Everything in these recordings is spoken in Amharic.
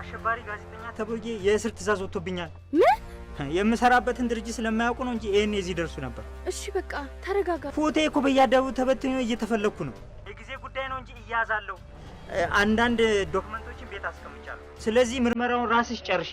አሸባሪ ጋዜጠኛ ተብዬ የእስር ትዕዛዝ ወጥቶብኛል። ምን? የምሰራበትን ድርጅት ስለማያውቁ ነው እንጂ ይሄን እዚህ ደርሱ ነበር። እሺ በቃ ተረጋጋ። ፎቴ እኮ በያደቡ ተበትኖ እየተፈለኩ ነው። የጊዜ ጉዳይ ነው እንጂ እያዛለሁ። አንዳንድ ዶክመንቶችን ቤት አስቀምጫለሁ። ስለዚህ ምርመራውን ራስሽ ጨርሺ።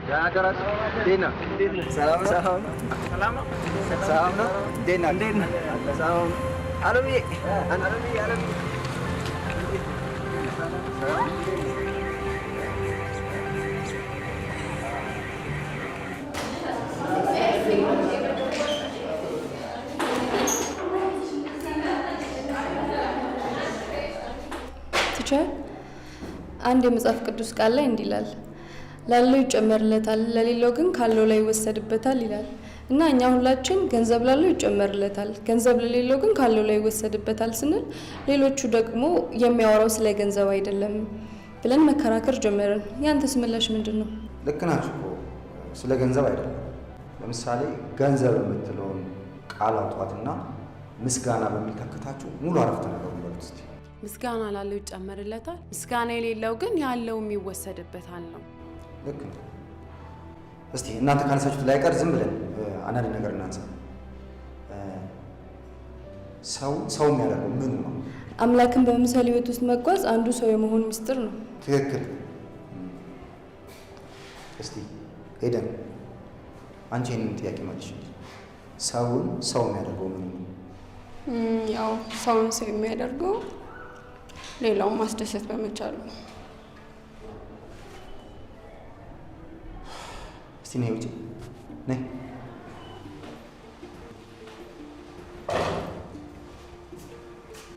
يا جرس دينا سلام سلام ሰላም ነው? سلام دينا دينا سلام عربي انا عربي عربي ቲቸር አንድ የመጽሐፍ ቅዱስ ቃል ላይ እንዲህ ይላል፣ ላለው ይጨመርለታል ለሌለው ግን ካለው ላይ ይወሰድበታል ይላል። እና እኛ ሁላችን ገንዘብ ላለው ይጨመርለታል፣ ገንዘብ ለሌለው ግን ካለው ላይ ይወሰድበታል ስንል ሌሎቹ ደግሞ የሚያወራው ስለ ገንዘብ አይደለም ብለን መከራከር ጀመርን። ያንተስ ምላሽ ምንድን ነው? ልክ ናችሁ እኮ ስለ ገንዘብ አይደለም። ለምሳሌ ገንዘብ የምትለውን ቃል አውጧትና ምስጋና በሚል ተክታችሁ ሙሉ አረፍተ ነገሩን በሉት እስቲ። ምስጋና ላለው ይጨመርለታል፣ ምስጋና የሌለው ግን ያለው የሚወሰድበታል ነው። ልክ ነው። እስቲ እናንተ ካነሳችሁት ላይ ቀር ዝም ብለን አንዳንድ ነገር እናንሳ። ሰው የሚያደርገው ምኑ ነው? አምላክን በምሳሌ ሕይወት ውስጥ መጓዝ አንዱ ሰው የመሆን ምስጢር ነው። ትክክል። እስቲ ሄደን አንቺ ይህንን ጥያቄ መልሽ። ሰውን ሰው የሚያደርገው ምኑ ነው? ያው ሰውን ሰው የሚያደርገው ሌላውን ማስደሰት በመቻሉ። እስቲ ነይ ውጪ ነይ።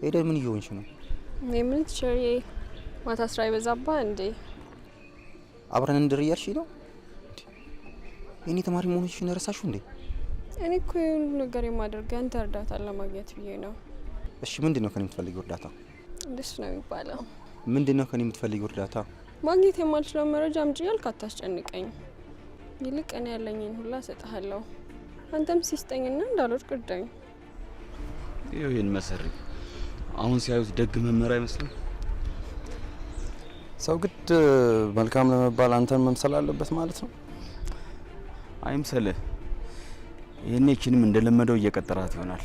ሄደን ምን እየሆንሽ ነው? ምን ትችሪ? ማታ ስራ ይበዛባ እንዴ? አብረን እንድር እያልሽ ነው? የኔ ተማሪ መሆንሽን ረሳሽው እንዴ? እኔ እኮ የሁሉ ነገር የማደርገው አንተ እርዳታ ለማግኘት ብዬ ነው። እሺ ምንድን ነው ከኔ የምትፈልጊው እርዳታ? እንደሱ ነው የሚባለው። ምንድን ነው ከኔ የምትፈልጊው እርዳታ? ማግኘት የማልችለው መረጃ አምጪ ያልክ አታስጨንቀኝ። ይልቅ እኔ ያለኝን ሁላ እሰጥሃለሁ። አንተም ሲስጠኝና እንዳልወድቅ እርዳኝ። ይሄን መሰሪ አሁን ሲያዩት ደግ መመሪያ አይመስልም? ሰው ግድ መልካም ለመባል አንተን መምሰል አለበት ማለት ነው? አይምሰልህ። ይሄኔችንም እንደለመደው እየቀጠራት ይሆናል።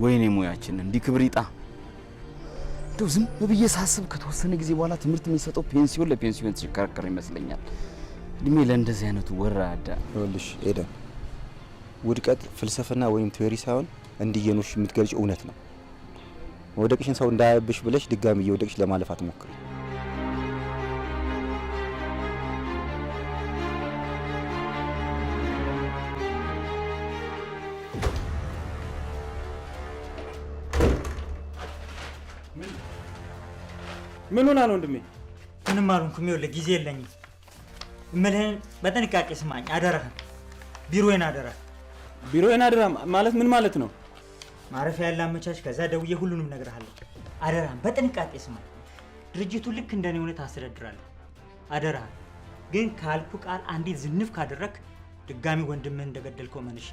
ወይኔ ሙያችን እንዲህ ክብር ይጣ። እንደው ዝም ብዬ ሳስብ ከተወሰነ ጊዜ በኋላ ትምህርት የሚሰጠው ፔንሲዮን ለፔንሲዮን ሲከራከር ይመስለኛል። እድሜ ለእንደዚህ አይነቱ ወራዳ። ይኸውልሽ ኤደን፣ ውድቀት ፍልስፍና ወይም ቲዮሪ ሳይሆን እንዲየኖሽ የምትገልጭ እውነት ነው። መውደቅሽን ሰው እንዳያብሽ ብለሽ ድጋሚ እየወደቅሽ ለማለፍ አትሞክሪ። ምን ሆና ነው ወንድሜ? ምንም አልሆንኩም። ይኸውልህ ጊዜ የለኝም። እምልህን በጥንቃቄ ስማኝ አደራህን። ቢሮዬን አደራህ። ቢሮዬን አደራ ማለት ምን ማለት ነው? ማረፊያ ያለ አመቻች፣ ከዛ ደውዬ ሁሉንም እነግርሃለሁ። አደራህን በጥንቃቄ ስማኝ። ድርጅቱ ልክ እንደኔ ሆነ ታስተዳድራለህ። አደራህን ግን ካልኩ ቃል አንዲት ዝንፍ ካደረክ ድጋሚ ወንድምህን እንደገደልከው መንሽ።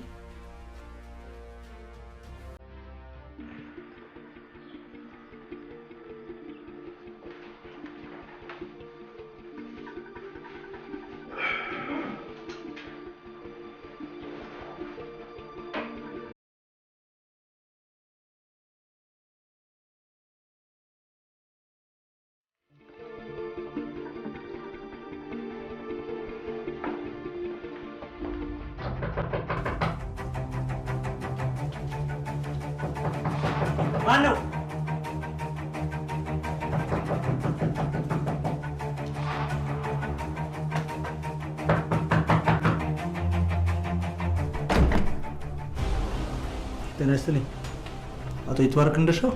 ማን ነው? ጤና ይስጥልኝ። አቶ ይትባረክ እንደሻው?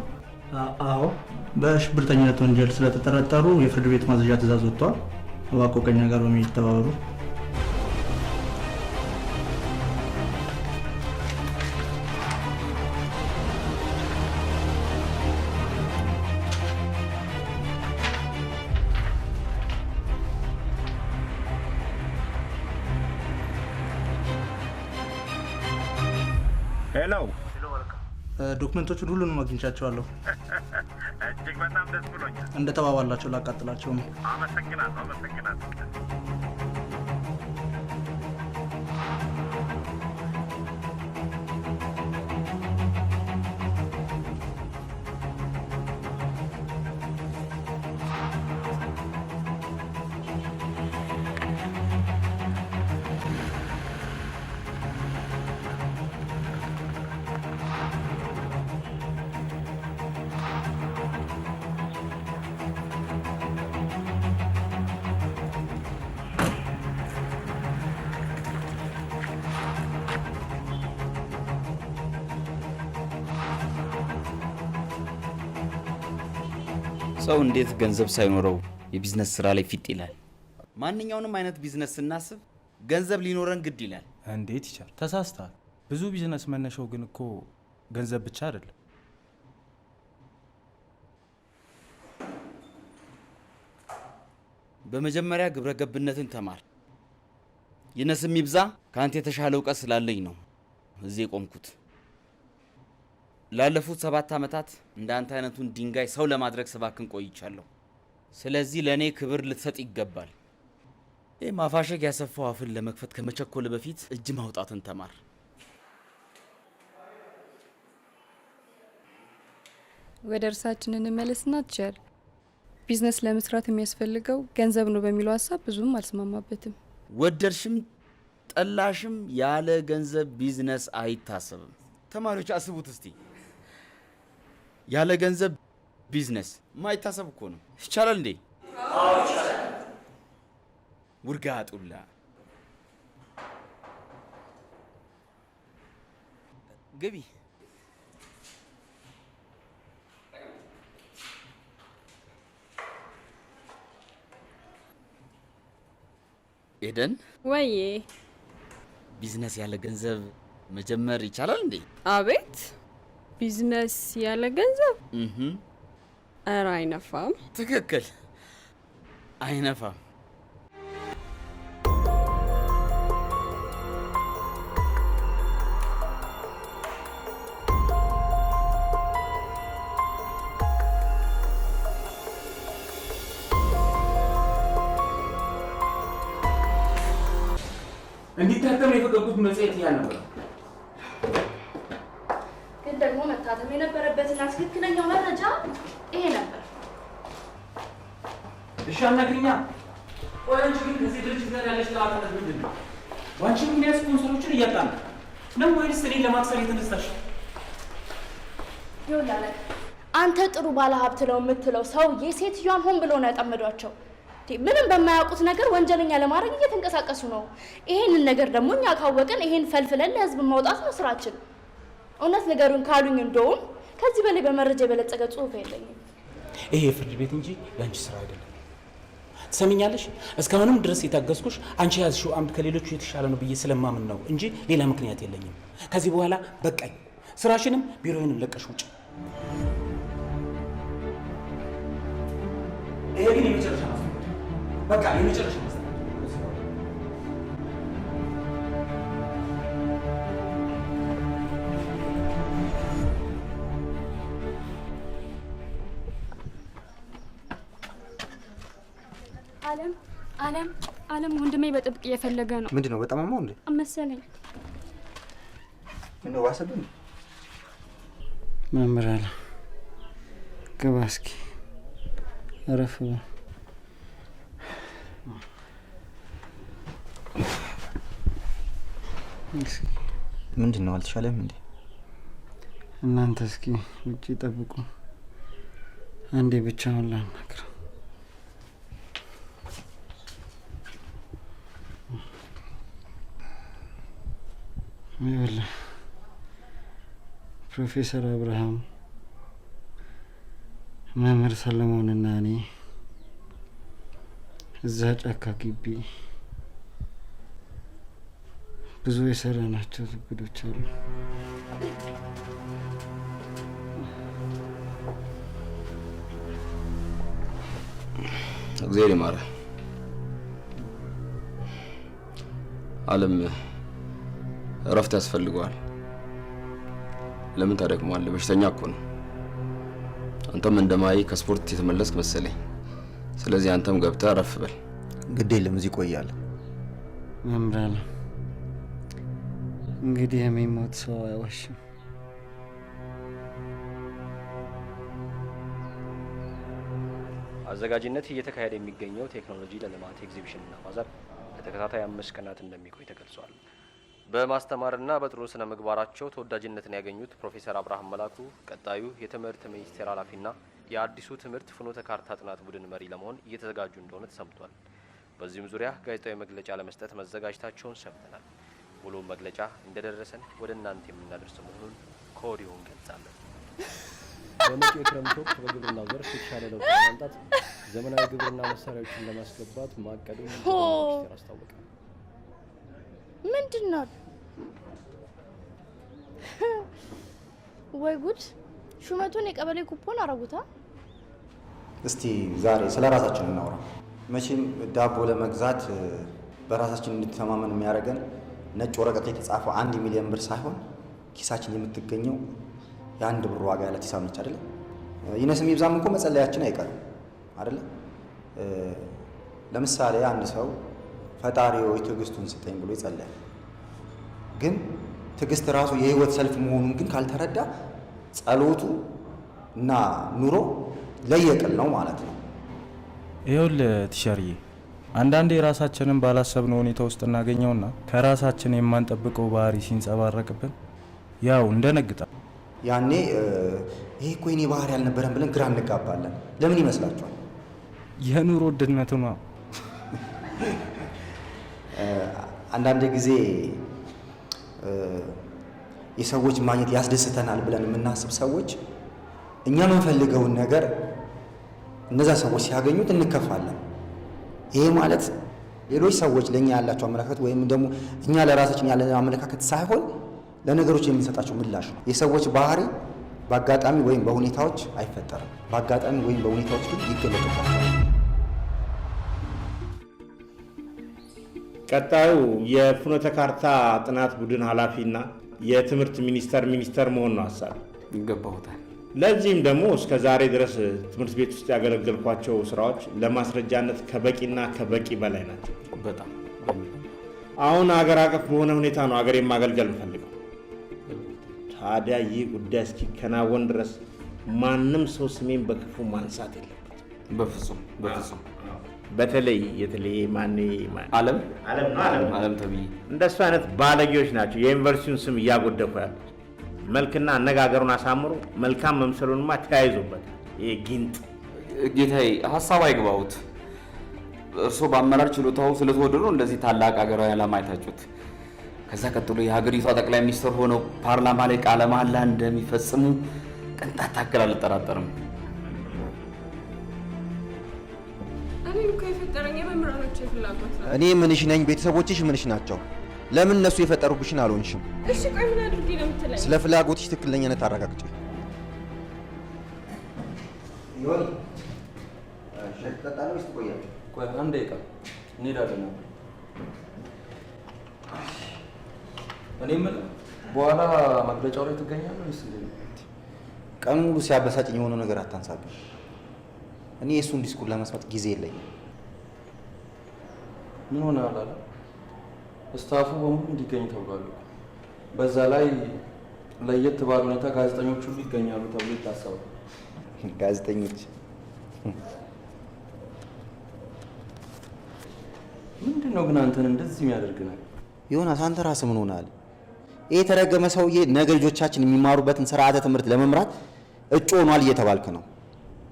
አዎ። በሽብርተኝነት ወንጀል ስለተጠረጠሩ የፍርድ ቤት ማዘዣ ትዕዛዝ ወጥቷል። እባክዎ ከኛ ጋር በመሄድ ተባበሩ። ሄሎ፣ ዶክመንቶቹን ሁሉንም አግኝቻቸዋለሁ። እጅግ በጣም ደስ ብሎኛል። እንደ ተባባላቸው ላቃጥላቸው ነው። አመሰግናለሁ። ሰው እንዴት ገንዘብ ሳይኖረው የቢዝነስ ስራ ላይ ፊት ይላል? ማንኛውንም አይነት ቢዝነስ ስናስብ ገንዘብ ሊኖረን ግድ ይላል። እንዴት ይቻል? ተሳስተሃል። ብዙ ቢዝነስ መነሻው ግን እኮ ገንዘብ ብቻ አይደለም። በመጀመሪያ ግብረ ገብነትን ተማር። ይነስም ይብዛ ከአንተ የተሻለ እውቀት ስላለኝ ነው እዚህ የቆምኩት። ላለፉት 7 ዓመታት እንዳንተ አይነቱን ድንጋይ ሰው ለማድረግ ስባክን ቆይቻለሁ። ስለዚህ ለኔ ክብር ልትሰጥ ይገባል። ይህ ማፋሸግ ያሰፋው አፍን ለመክፈት ከመቸኮል በፊት እጅ ማውጣትን ተማር። ወደ እርሳችን እንመለስና ቲቸር፣ ቢዝነስ ለመስራት የሚያስፈልገው ገንዘብ ነው በሚለው ሀሳብ ብዙም አልስማማበትም። ወደድሽም ጠላሽም ያለ ገንዘብ ቢዝነስ አይታሰብም። ተማሪዎች አስቡት እስቲ፣ ያለ ገንዘብ ቢዝነስ ማይታሰብ እኮ ነው። ይቻላል እንዴ? አዎ ይቻላል። ውርጋጡላ ግቢ። ኤደን፣ ወዬ፣ ቢዝነስ ያለ ገንዘብ መጀመር ይቻላል እንዴ? አቤት፣ ቢዝነስ ያለ ገንዘብ? ኧረ አይነፋም። ትክክል፣ አይነፋም። እንዲታተም የፈቀድኩት መጽሔት ያ ነበር። ግን ደግሞ መታተም የነበረበትና ትክክለኛው መረጃ ይሄ ነበር። እሺ አናግሪኛ። ቆይ አንቺ ግን ከዚህ ድርጅት ጋር ያለሽ ተአማኒነት ምንድን ነው? ዋንቺ ምክንያት ስፖንሰሮችን እያጣን ነው ወይስ እኔን ለማክሰር የተነሳሽ? ይኸውልህ አንተ ጥሩ ባለ ሀብት ነው የምትለው ሰውዬ ሴትዮዋን ሆን ብሎ ነው ያጠመዷቸው። ምንም በማያውቁት ነገር ወንጀለኛ ለማድረግ እየተንቀሳቀሱ ነው። ይሄንን ነገር ደግሞ እኛ ካወቅን ይሄን ፈልፍለን ለህዝብ ማውጣት ነው ስራችን። እውነት ነገሩን ካሉኝ እንደውም ከዚህ በላይ በመረጃ የበለጸገ ጽሁፍ የለኝም። ይሄ የፍርድ ቤት እንጂ የአንቺ ስራ አይደለም። ትሰሚኛለሽ? እስካሁንም ድረስ የታገስኩሽ አንቺ ያዝሽው አምድ ከሌሎቹ የተሻለ ነው ብዬ ስለማምን ነው እንጂ ሌላ ምክንያት የለኝም። ከዚህ በኋላ በቃኝ። ስራሽንም ቢሮዬንም ለቀሽ ውጭ። ይሄ ግን የመጨረሻ ነው። በቃ የመጨረሻ ነው። አለም ወንድሜ በጥብቅ እየፈለገ ነው። ምንድነው? በጣም አማው እንዴ መሰለኝ። ምን ነው ዋሰብኝ? መምህር አለ ግባ እስኪ አረፍ በል። ምንድነው? አልተሻለም እንዴ? እናንተ እስኪ ውጪ ጠብቁ። አንዴ ብቻውን ላናግረው። ይኸውልህ ፕሮፌሰር አብርሃም፣ መምህር ሰለሞንና እኔ እዛ ጫካ ግቢ ብዙ የሰራናቸው ጉዶች አሉ። እግዚአብሔር ይማረ። አለም እረፍት ያስፈልገዋል። ለምን ታደክመዋለህ? በሽተኛ እኮ ነው። አንተም እንደማይ ከስፖርት የተመለስክ መሰለኝ። ስለዚህ አንተም ገብተህ አረፍ በል። ግድ የለም እዚህ ቆያለ። መምራለ እንግዲህ የሚሞት ሰው አይዋሽም። አዘጋጅነት እየተካሄደ የሚገኘው ቴክኖሎጂ ለልማት ኤግዚቢሽን እና ባዛር ለተከታታይ 5 ቀናት እንደሚቆይ ተገልጿል። በማስተማርና በጥሩ ስነ ምግባራቸው ተወዳጅነትን ያገኙት ፕሮፌሰር አብርሃም መላኩ ቀጣዩ የትምህርት ሚኒስቴር ኃላፊና የአዲሱ ትምህርት ፍኖተ ካርታ ጥናት ቡድን መሪ ለመሆን እየተዘጋጁ እንደሆነ ተሰምቷል። በዚህም ዙሪያ ጋዜጣዊ መግለጫ ለመስጠት መዘጋጀታቸውን ሰምተናል። ሙሉ መግለጫ እንደደረሰን ወደ እናንተ የምናደርስ መሆኑን ከወዲሁ እንገልጻለን። በመጪው የክረምት ወቅት በግብርናው ዘርፍ የተሻለ ለውጥ ለማምጣት ዘመናዊ ግብርና መሳሪያዎችን ለማስገባት ማቀዱን ሚኒስቴር አስታወቀ። ምንድነው? ወይ ጉድ! ሹመቱን የቀበሌ ኩፖን አረጉታ። እስቲ ዛሬ ስለ ራሳችን እናውራ። መቼም ዳቦ ለመግዛት በራሳችን እንድንተማመን የሚያደርገን ነጭ ወረቀት ላይ የተጻፈው 1 ሚሊዮን ብር ሳይሆን ኪሳችን የምትገኘው የ1 ብር ዋጋ ያላት ሂሳብ ነች አይደል? ይነስም ይብዛም እኮ መጸለያችን አይቀርም አይደል? ለምሳሌ አንድ ሰው ፈጣሪ ሆይ ትዕግስቱን ስጠኝ ብሎ ይጸልያል። ግን ትዕግስት ራሱ የህይወት ሰልፍ መሆኑን ግን ካልተረዳ ጸሎቱ እና ኑሮ ለየቅል ነው ማለት ነው። ይኸውልህ ቲሸርዬ፣ አንዳንዴ ራሳችንን ባላሰብነው ሁኔታ ውስጥ እናገኘውና ከራሳችን የማንጠብቀው ባህሪ ሲንጸባረቅብን ያው እንደነግጣል። ያኔ ይሄ እኮ የኔ ባህሪ አልነበረም ብለን ግራ እንጋባለን። ለምን ይመስላችኋል? የኑሮ ውድነቱ ነው። አንዳንድ ጊዜ የሰዎች ማግኘት ያስደስተናል ብለን የምናስብ ሰዎች እኛ የምንፈልገውን ነገር እነዛ ሰዎች ሲያገኙት እንከፋለን። ይሄ ማለት ሌሎች ሰዎች ለኛ ያላቸው አመለካከት ወይም ደግሞ እኛ ለራሳችን ያለን አመለካከት ሳይሆን ለነገሮች የምንሰጣቸው ምላሽ ነው። የሰዎች ባህሪ በአጋጣሚ ወይም በሁኔታዎች አይፈጠርም። በአጋጣሚ ወይም በሁኔታዎች ግን ይገለጥባቸዋል። ቀጣዩ የፍኖተ ካርታ ጥናት ቡድን ኃላፊና የትምህርት ሚኒስተር መሆን ነው ሀሳብ ይገባውታል። ለዚህም ደግሞ እስከ ዛሬ ድረስ ትምህርት ቤት ውስጥ ያገለገልኳቸው ስራዎች ለማስረጃነት ከበቂና ከበቂ በላይ ናቸው። በጣም አሁን ሀገር አቀፍ በሆነ ሁኔታ ነው ሀገሬን ማገልገል የምፈልገው። ታዲያ ይህ ጉዳይ እስኪከናወን ድረስ ማንም ሰው ስሜን በክፉ ማንሳት የለበትም። በፍጹም። በተለይ አለም ተብዬ እንደሱ አይነት ባለጌዎች ናቸው የዩኒቨርሲቲውን ስም እያጎደፉ ያሉት። መልክና አነጋገሩን አሳምሮ መልካም መምሰሉንማ ተያይዞበታል። ይሄ ጊንጥ። ጌታዬ ሀሳብ አይግባውት። እርስዎ በአመራር ችሎታው ስለተወደዱ እንደዚህ ታላቅ ሀገራዊ ዓላማ አይታችሁት ከዛ ቀጥሎ የሀገሪቷ ጠቅላይ ሚኒስትር ሆነው ፓርላማ ላይ ቃለ መሃላ እንደሚፈጽሙ ቅንጣት ታክል አልጠራጠርም። እኔ እኮ የፈጠረኝ የመምህራኖች ፍላጎት ነው። እኔ ምንሽ ነኝ? ቤተሰቦችሽ ምንሽ ናቸው? ለምን እነሱ የፈጠሩብሽን አልሆንሽም? እሺ ቆይ ምን አድርጌ ነው የምትለኝ? ስለ ፍላጎትሽ ትክክለኛነት አረጋግጪ። ይሁን ሸክ ተጣጣለው ይስተቆያል። ቆይ አንድ ደቂቃ እንሄዳለን። እኔ ምን በኋላ መግለጫው ላይ ትገኛለህ ወይስ ቀን ሙሉ ሲያበሳጭኝ የሆነ ነገር አታንሳብኝ። እኔ የእሱን ዲስኩር ለመስማት ጊዜ የለኝም። ምን ሆነ አላለ? ስታፉ በሙሉ እንዲገኝ ተብሏል። በዛ ላይ ለየት ባለ ሁኔታ ጋዜጠኞች ሁሉ ይገኛሉ ተብሎ ይታሰባል። ጋዜጠኞች ምንድን ነው ግን አንተን እንደዚህ የሚያደርግ ነገር? ዮናስ አንተ ራስህ ምን ሆነሃል? ይሄ የተረገመ ሰውዬ ነገ ልጆቻችን የሚማሩበትን ስርዓተ ትምህርት ለመምራት እጩ ሆኗል እየተባልክ ነው።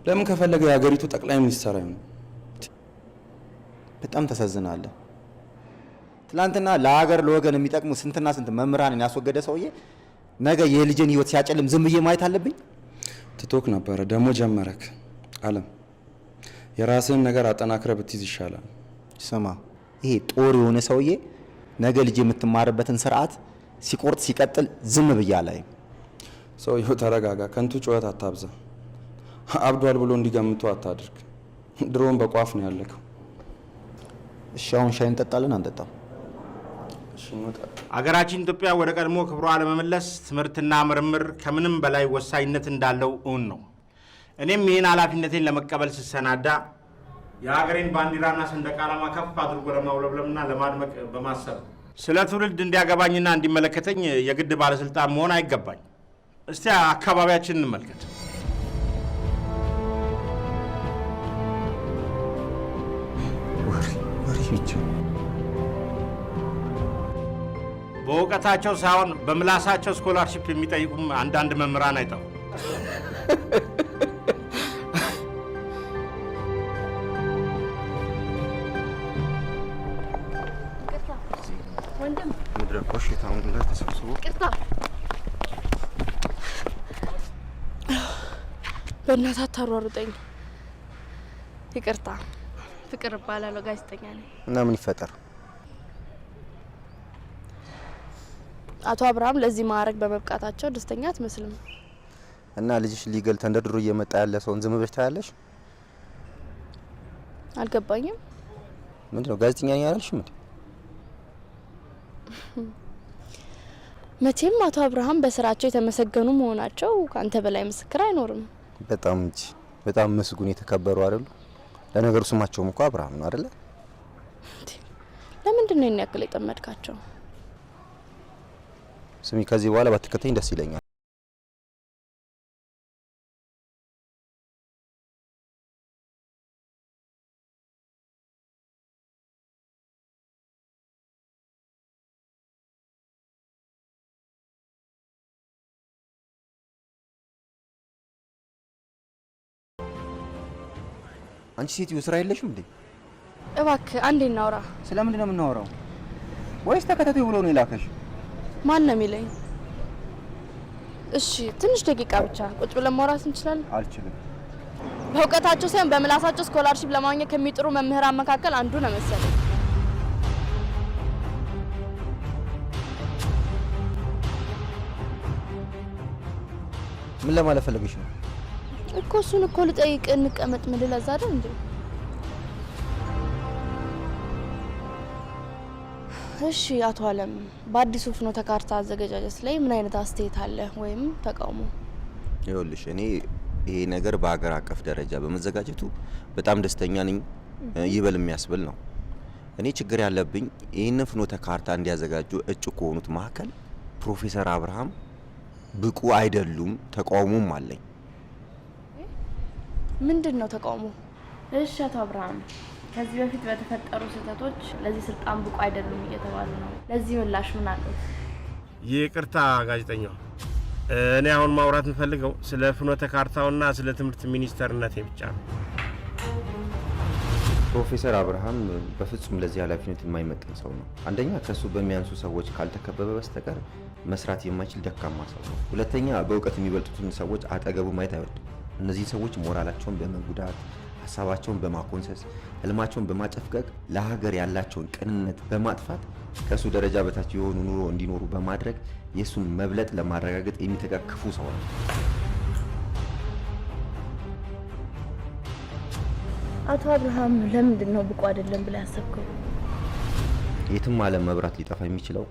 ለምን ከፈለገ የሀገሪቱ ጠቅላይ ሚኒስትር አይሆንም? በጣም ተሳዝናለህ። ትላንትና ለሀገር ለወገን የሚጠቅሙ ስንትና ስንት መምህራንን ያስወገደ ሰውዬ ነገ የልጅን ህይወት ሲያጨልም ዝም ብዬ ማየት አለብኝ? ትቶክ ነበረ ደግሞ ጀመረክ። አለም የራስህን ነገር አጠናክረ ብትይዝ ይሻላል። ስማ፣ ይሄ ጦር የሆነ ሰውዬ ነገ ልጅ የምትማርበትን ስርዓት ሲቆርጥ ሲቀጥል ዝም ብዬ አላይም። ሰውየው ተረጋጋ፣ ከንቱ ጩኸት አታብዛ። አብዷል ብሎ እንዲገምቱ አታድርግ። ድሮም በቋፍ ነው ያለከው። እሺ አሁን ሻይ እንጠጣለን አንጠጣም? አገራችን ኢትዮጵያ ወደ ቀድሞ ክብሯ ለመመለስ ትምህርትና ምርምር ከምንም በላይ ወሳኝነት እንዳለው እውን ነው። እኔም ይህን ኃላፊነቴን ለመቀበል ስሰናዳ የሀገሬን ባንዲራና ሰንደቅ ዓላማ ከፍ አድርጎ ለማውለብለምና ለማድመቅ በማሰብ ስለ ትውልድ እንዲያገባኝና እንዲመለከተኝ የግድ ባለስልጣን መሆን አይገባኝ። እስቲ አካባቢያችን እንመልከት። በእውቀታቸው ሳይሆን በምላሳቸው ስኮላርሺፕ የሚጠይቁም አንዳንድ መምህራን አይጠፉ። ወንድም መድረኮሽ የታውን ላይ ተሰብስቦ ቅርታ፣ በእናትህ አታሯሩጠኝ። ይቅርታ። ፍቅር እባላለሁ፣ ጋዜጠኛ ነኝ። እና ምን ይፈጠር? አቶ አብርሃም ለዚህ ማዕረግ በመብቃታቸው ደስተኛ አትመስልም። እና ልጅሽ ሊገል ተንደድሮ እየመጣ ያለ ሰውን ዝም ብለሽ ታያለሽ? አልገባኝም። ምንድነው ጋዜጠኛ ነኝ አላልሽም እንዴ? መቼም አቶ አብርሃም በስራቸው የተመሰገኑ መሆናቸው ካንተ በላይ ምስክር አይኖርም። በጣም እንጂ በጣም መስጉን የተከበሩ አይደሉ? ለነገሩ ስማቸውም እኮ አብርሃም ነው አይደለ? ለምንድን ነው ይሄን ያክል የጠመድካቸው? ስሚ፣ ከዚህ በኋላ ባትከተኝ ደስ ይለኛል። አንቺ ሴትዮ ስራ የለሽም እንዴ? እባክህ አንዴ እናውራ። ስለምንድን ነው የምናወራው? ወይስ ተከታታይ ብሎ ነው የላከሽ? ማን ነው የሚለኝ? እሺ ትንሽ ደቂቃ ብቻ ቁጭ ብለን ማውራት እንችላለን? አልችልም። በእውቀታቸው ሳይሆን በምላሳቸው ስኮላርሺፕ ለማግኘት ከሚጥሩ መምህራን መካከል አንዱ ነው መሰለኝ። ምን ለማለት ፈልገሽ ነው? እኮ እሱን እኮ ልጠይቅ። እንቀመጥ። ምን ለዛ አይደል እንዴ? እሺ አቶ አለም፣ በአዲሱ ፍኖተ ካርታ አዘገጃጀት ላይ ምን አይነት አስተያየት አለ ወይም ተቃውሞ? ይኸውልሽ እኔ ይሄ ነገር በአገር አቀፍ ደረጃ በመዘጋጀቱ በጣም ደስተኛ ነኝ። ይበል የሚያስብል ነው። እኔ ችግር ያለብኝ ይህንን ፍኖተ ካርታ እንዲያዘጋጁ እጩ ከሆኑት መካከል ፕሮፌሰር አብርሃም ብቁ አይደሉም፣ ተቃውሞም አለኝ። ምንድን ነው ተቃውሞ? እሺ አቶ አብርሃም፣ ከዚህ በፊት በተፈጠሩ ስህተቶች ለዚህ ስልጣን ብቁ አይደሉም እየተባሉ ነው። ለዚህ ምላሽ ምን አለው? ይቅርታ ጋዜጠኛው፣ እኔ አሁን ማውራት የምፈልገው ስለ ፍኖተ ካርታውና ስለ ትምህርት ሚኒስተርነቴ ብቻ ነው። ፕሮፌሰር አብርሃም በፍጹም ለዚህ ኃላፊነት የማይመጥን ሰው ነው። አንደኛ ከሱ በሚያንሱ ሰዎች ካልተከበበ በስተቀር መስራት የማይችል ደካማ ሰው ነው። ሁለተኛ በእውቀት የሚበልጡትን ሰዎች አጠገቡ ማየት አይወድም። እነዚህ ሰዎች ሞራላቸውን በመጉዳት ሀሳባቸውን በማኮንሰስ ህልማቸውን በማጨፍቀቅ ለሀገር ያላቸውን ቅንነት በማጥፋት ከሱ ደረጃ በታች የሆኑ ኑሮ እንዲኖሩ በማድረግ የሱን መብለጥ ለማረጋገጥ የሚተጋ ክፉ ሰው ነው። አቶ አብርሃም ለምንድን ነው ብቁ አይደለም ብለህ ያሰብከው? የትም ዓለም መብራት ሊጠፋ የሚችለው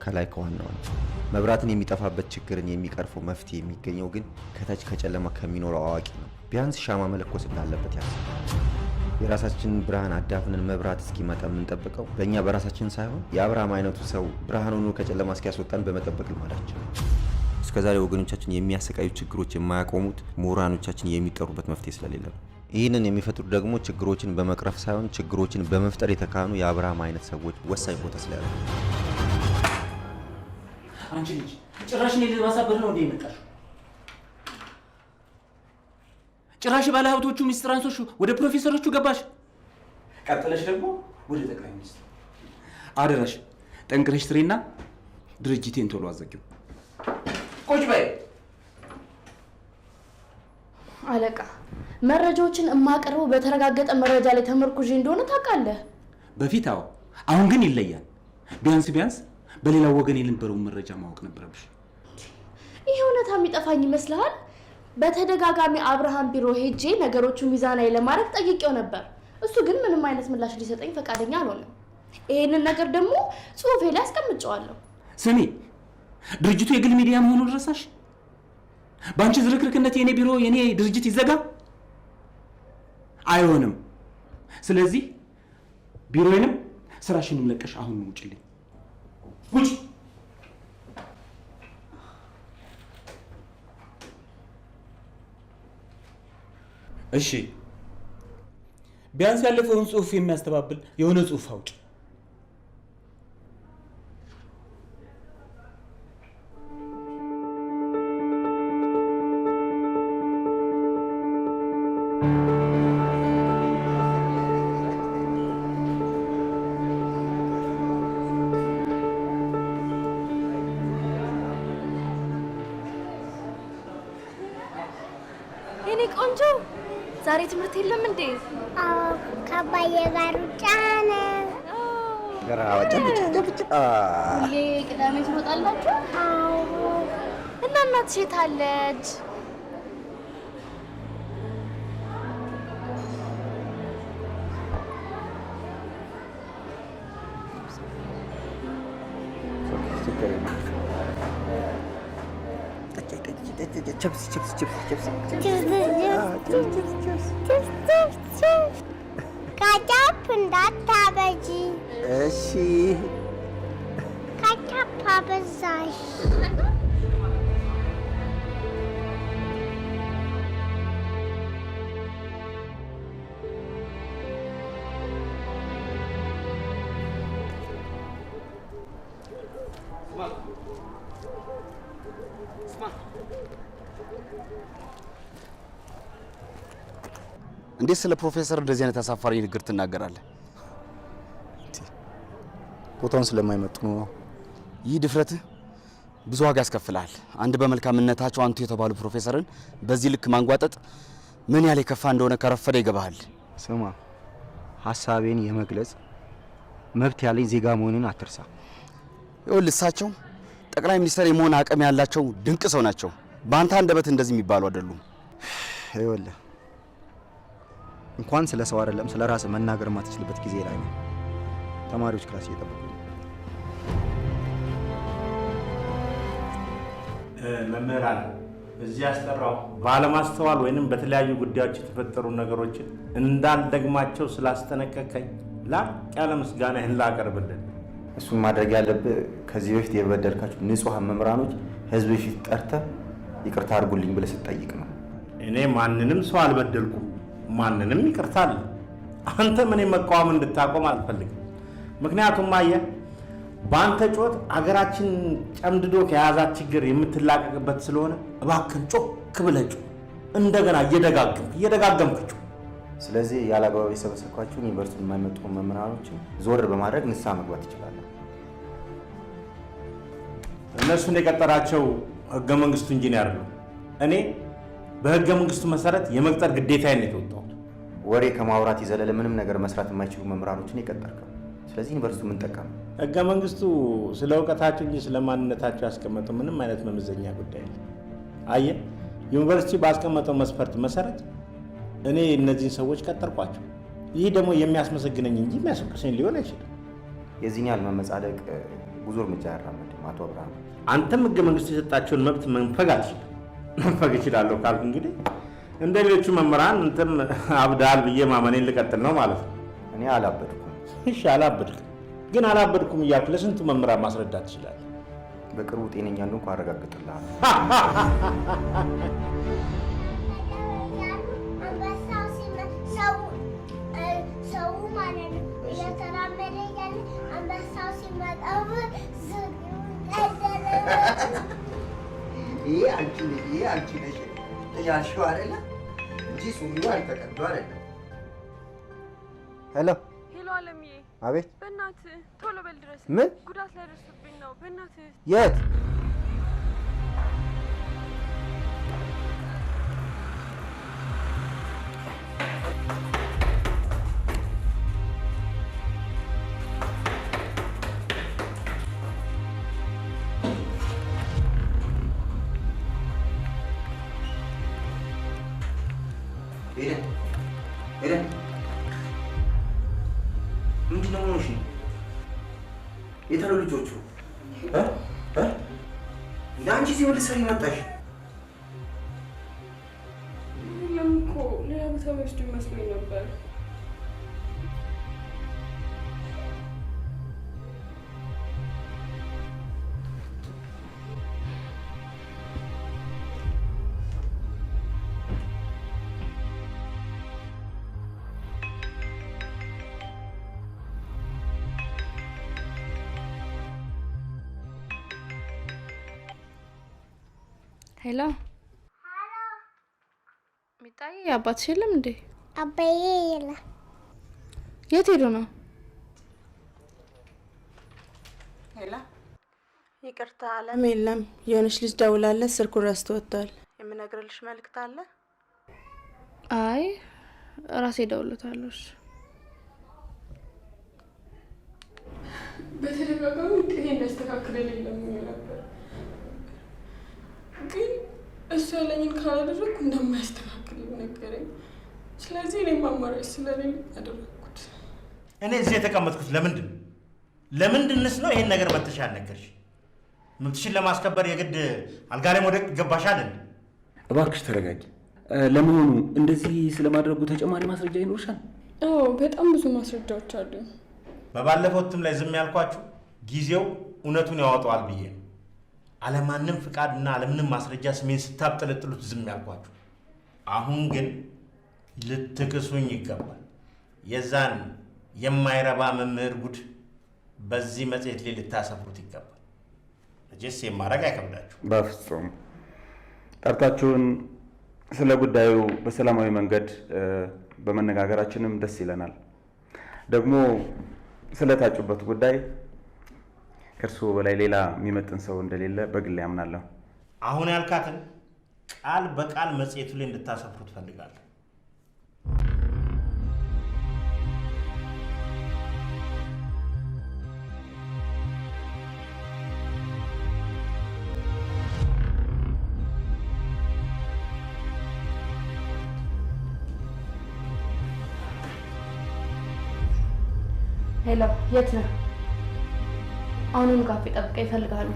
ከላይ ከዋናው ነው። መብራትን የሚጠፋበት ችግርን የሚቀርፈው መፍትሄ የሚገኘው ግን ከታች ከጨለማ ከሚኖረው አዋቂ ነው። ቢያንስ ሻማ መለኮስ እንዳለበት ያስባል። የራሳችንን ብርሃን አዳፍነን መብራት እስኪመጣ የምንጠብቀው በእኛ በራሳችን ሳይሆን የአብርሃም አይነቱ ሰው ብርሃን ሆኖ ከጨለማ እስኪያስወጣን በመጠበቅ ልማዳችን። እስከዛሬ ወገኖቻችን የሚያሰቃዩ ችግሮች የማያቆሙት ምሁራኖቻችን የሚጠሩበት መፍትሄ ስለሌለ ነው። ይህንን የሚፈጥሩ ደግሞ ችግሮችን በመቅረፍ ሳይሆን ችግሮችን በመፍጠር የተካኑ የአብርሃም አይነት ሰዎች ወሳኝ ቦታ ስለያዙ። አንቺ ልጅ ጭራሽ እኔ ልባሳበት ነው እንዴ የመጣሽው? ጭራሽ ባለ ሀብቶቹ ሚኒስትራንሶቹ ወደ ፕሮፌሰሮቹ ገባሽ። ቀጥለሽ ደግሞ ወደ ጠቅላይ ሚኒስትር። አደራሽ ጠንክረሽ ስሪና ድርጅቴን ቶሎ አዘጊው። ቁጭ በይ። አለቃ መረጃዎችን የማቀርበው በተረጋገጠ መረጃ ላይ ተመርኩዤ እንደሆነ ታውቃለህ። በፊት አዎ፣ አሁን ግን ይለያል። ቢያንስ በሌላው ወገን የነበረውን መረጃ ማወቅ ነበረብሽ። ይሄ እውነታ የሚጠፋኝ ይመስልሃል? በተደጋጋሚ አብርሃም ቢሮ ሄጄ ነገሮቹን ሚዛናዊ ለማድረግ ጠይቄው ነበር። እሱ ግን ምንም አይነት ምላሽ ሊሰጠኝ ፈቃደኛ አልሆነም። ይሄንን ነገር ደግሞ ጽሁፌ ላይ አስቀምጨዋለሁ። ስሚ፣ ድርጅቱ የግል ሚዲያ መሆኑን ረሳሽ? በአንቺ ዝርክርክነት የኔ ቢሮ የኔ ድርጅት ይዘጋ? አይሆንም። ስለዚህ ቢሮዬንም ስራሽንም ለቀሽ አሁን ውጭልኝ። ውጭ። እሺ፣ ቢያንስ ያለፈውን ጽሁፍ የሚያስተባብል የሆነ ጽሁፍ አውጭ። የኔ ቆንጆ ዛሬ ትምህርት የለም እንዴ? አዎ፣ ከአባዬ ጋር ሩጫ ነው። ሁሌ ቅዳሜ ትወጣላችሁ? አዎ። እና እናትሽ የት አለች? ካቻፕ እንዳታበጂ እሺ። ካቻፕ አበዛሽ። እንዴት ስለ ፕሮፌሰር እንደዚህ አይነት አሳፋሪ ንግግር ትናገራለህ? ቦታውን ስለማይመጡ ነው። ይህ ድፍረትህ ብዙ ዋጋ ያስከፍልሃል። አንድ በመልካምነታቸው አንቱ የተባሉ ፕሮፌሰርን በዚህ ልክ ማንጓጠጥ ምን ያህል የከፋ እንደሆነ ከረፈደ ይገባሃል። ስማ፣ ሀሳቤን የመግለጽ መብት ያለኝ ዜጋ መሆንን አትርሳ። ይኸውልህ እሳቸው ጠቅላይ ሚኒስትር የመሆን አቅም ያላቸው ድንቅ ሰው ናቸው። በአንተ አንደበት እንደዚህ የሚባሉ አይደሉም። ይኸውልህ እንኳን ስለ ሰው አይደለም ስለ ራስ መናገር ማትችልበት ጊዜ ላይ ነው። ተማሪዎች ክላስ እየጠበቁ ነው። መምህራን እዚህ ያስጠራው ባለማስተዋል ወይንም በተለያዩ ጉዳዮች የተፈጠሩ ነገሮችን እንዳልደግማቸው ስላስጠነቀቀኝ ላቅ ያለ ምስጋናህን ላቀርብልን። እሱን ማድረግ ያለብህ ከዚህ በፊት የበደልካቸው ንጹሐን መምህራኖች ህዝብ ፊት ጠርተህ ይቅርታ አድርጉልኝ ብለህ ስትጠይቅ ነው። እኔ ማንንም ሰው አልበደልኩም፣ ማንንም ይቅርታ አለ። አንተ ምን መቃወም እንድታቆም አልፈልግም። ምክንያቱም አየህ በአንተ ጮት አገራችን ጨምድዶ ከያዛት ችግር የምትላቀቅበት ስለሆነ እባክህን ጮክ ብለህ ጮህ። እንደገና እየደጋገምክ ጮህ። ስለዚህ ያለአግባብ የሰበሰብኳቸውን ዩኒቨርሲቲውን የማይመጡ መምህራኖችን ዞር በማድረግ ንስሐ መግባት ይችላል። እነሱን የቀጠራቸው ህገ መንግስቱ ኢንጂነር ነው። እኔ በህገ መንግስቱ መሰረት የመቅጠር ግዴታዬን የተወጣሁት። ወሬ ከማውራት የዘለለ ምንም ነገር መስራት የማይችሉ መምህራኖችን የቀጠርከው። ስለዚህ ዩኒቨርሲቲው ምን ጠቀመ? ህገ መንግስቱ ስለ እውቀታቸው እንጂ ስለ ማንነታቸው ያስቀመጠው ምንም አይነት መመዘኛ ጉዳይ የለም። አየህ፣ ዩኒቨርሲቲ ባስቀመጠው መስፈርት መሰረት እኔ እነዚህን ሰዎች ቀጠርኳቸው። ይህ ደግሞ የሚያስመሰግነኝ እንጂ የሚያስወቅሰኝ ሊሆን አይችልም። የዚህን ያህል መመጻደቅ ብዙ እርምጃ ያራምድም አቶ አብርሃም። አንተም ህገ መንግስቱ የሰጣቸውን መብት መንፈግ አልችልም። መንፈግ እችላለሁ ካልኩ እንግዲህ እንደ ሌሎቹ መምህራን እንትም አብዳል ብዬ ማመኔን ልቀጥል ነው ማለት ነው። እኔ አላበድኩም። እሺ አላበድኩም፣ ግን አላበድኩም እያልኩ ለስንቱ መምህራን ማስረዳት ትችላለህ? በቅርቡ ጤነኛ እንደሆንኩ አረጋግጥልሃለሁ። ሰው ማለት ነው እየተራመደ ያለ አንበሳው ሲመጣው ይሄ አንቺ ነሽ ያልሽው አይደለ እንጂ ሱሪው አልተቀዶ አይደለም። ሄሎ ሄሎ፣ አለምዬ። አቤት። በእናትህ ቶሎ በል ድረስ። ምን ጉዳት ላይ ደርስብኝ ነው። በእናትህ የት? ሄደን ምንድን ነው ሆነሽ? የት አሉ ልጆቹ? እንደ አንቺ እዚህ ወደ ስራ መጣሽ? እኔም እኮ ሌላ ቦታ ወስዶ መስሎኝ ነበር። ሄሎ ሚጣዬ፣ አባትሽ የለም እንዴ? አባዬ የለም። የት ሄዶ ነው? ሄላ፣ ይቅርታ አለም የለም። የሆነች ልጅ ደውላለች፣ ስልኩን ረስቶ ወጥቷል። የምነግርልሽ መልእክት አለ? አይ ራሴ ደውሎታለሁ። በተደጋጋሚ ጤና እንዳስተካክልልኝ ለምኜ ነበር፣ ግን እሱ ያለኝን ካላደረግኩ እንደማያስተካክል ነገረኝ። ስለዚህ እኔም አማራጭ ስለሌለኝ አደረግኩት። እኔ እዚህ የተቀመጥኩት ለምንድንስ ነው? ይሄን ነገር መተሽ ያልነገርሽ? መብትሽን ለማስከበር የግድ አልጋ ላይ መውደቅ ይገባሻል? እባክሽ ተረጋጊ። ለመሆኑ እንደዚህ ስለማድረጉ ተጨማሪ ማስረጃ ይኖርሻል? አዎ፣ በጣም ብዙ ማስረጃዎች አሉ። በባለፈው እትም ላይ ዝም ያልኳችሁ ጊዜው እውነቱን ያወጣዋል ብዬ ነው። አለማንም ፍቃድና አለምንም ማስረጃ ስሜን ስታብጠለጥሉት ዝም ያልኳችሁ። አሁን ግን ልትክሱኝ ይገባል። የዛን የማይረባ መምህር ጉድ በዚህ መጽሔት ላይ ልታሰፍሩት ይገባል። እጄስ የማድረግ አይከብዳችሁ። በፍጹም ጠርታችሁን ስለ ጉዳዩ በሰላማዊ መንገድ በመነጋገራችንም ደስ ይለናል። ደግሞ ስለታጩበት ጉዳይ ከእርስዎ በላይ ሌላ የሚመጥን ሰው እንደሌለ በግል ያምናለሁ። አሁን ያልካትን ቃል በቃል መጽሔቱ ላይ እንድታሰፍሩ ትፈልጋለሁ። ሄሎ፣ የት ነህ? አሁኑን ካፌ ጠብቀኝ፣ ይፈልጋሉ።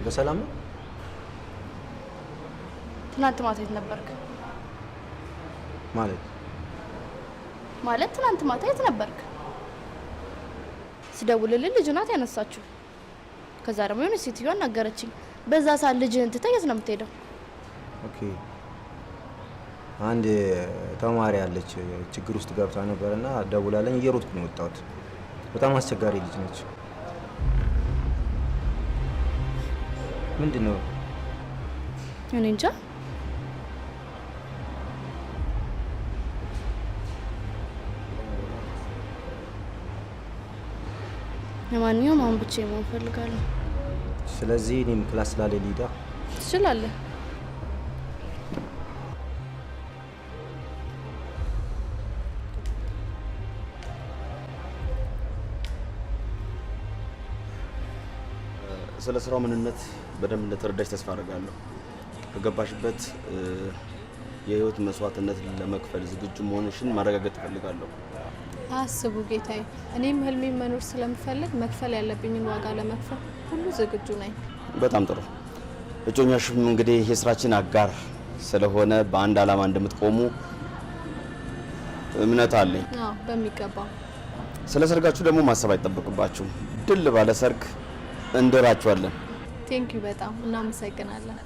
በሰላም ነው? ትናንት ማታ የት ነበርክ? ማለት ትናንት ማታ የት ነበርክ? ስደውልልህ ልጅ ናት ያነሳችሁ። ከዛ ደግሞ የሆነች ሴትዮዋ አናገረችኝ። በዛ ሰዓት ልጅህን ትተህ የት ነው የምትሄደው? ኦኬ፣ አንድ ተማሪ አለች ችግር ውስጥ ገብታ ነበርና ደውላለኝ፣ እየሮጥኩ ነው የወጣሁት። በጣም አስቸጋሪ ልጅ ነች። ምንድን ነው? እኔ እንጃ። ለማንኛውም አሁን ብቻዬን መሆን እፈልጋለሁ። ስለዚህ እኔም ክላስ ስላለ ሊዳ ትችላለህ። ስለ ስራው ምንነት በደንብ እንደተረዳሽ ተስፋ አደርጋለሁ። ከገባሽበት የህይወት መስዋዕትነት ለመክፈል ዝግጁ መሆንሽን ማረጋገጥ እፈልጋለሁ። አስቡ ጌታዬ፣ እኔም ህልሜን መኖር ስለምፈልግ መክፈል ያለብኝን ዋጋ ለመክፈል ሁሉ ዝግጁ ነኝ። በጣም ጥሩ። እጮኛሽም እንግዲህ የስራችን አጋር ስለሆነ በአንድ ዓላማ እንደምትቆሙ እምነት አለኝ። አዎ፣ በሚገባ። ስለ ሰርጋችሁ ደግሞ ማሰብ አይጠበቅባችሁም። ድል ባለ ሰርግ እንደራችኋለን። ቴንክ ዩ በጣም እናመሰግናለን።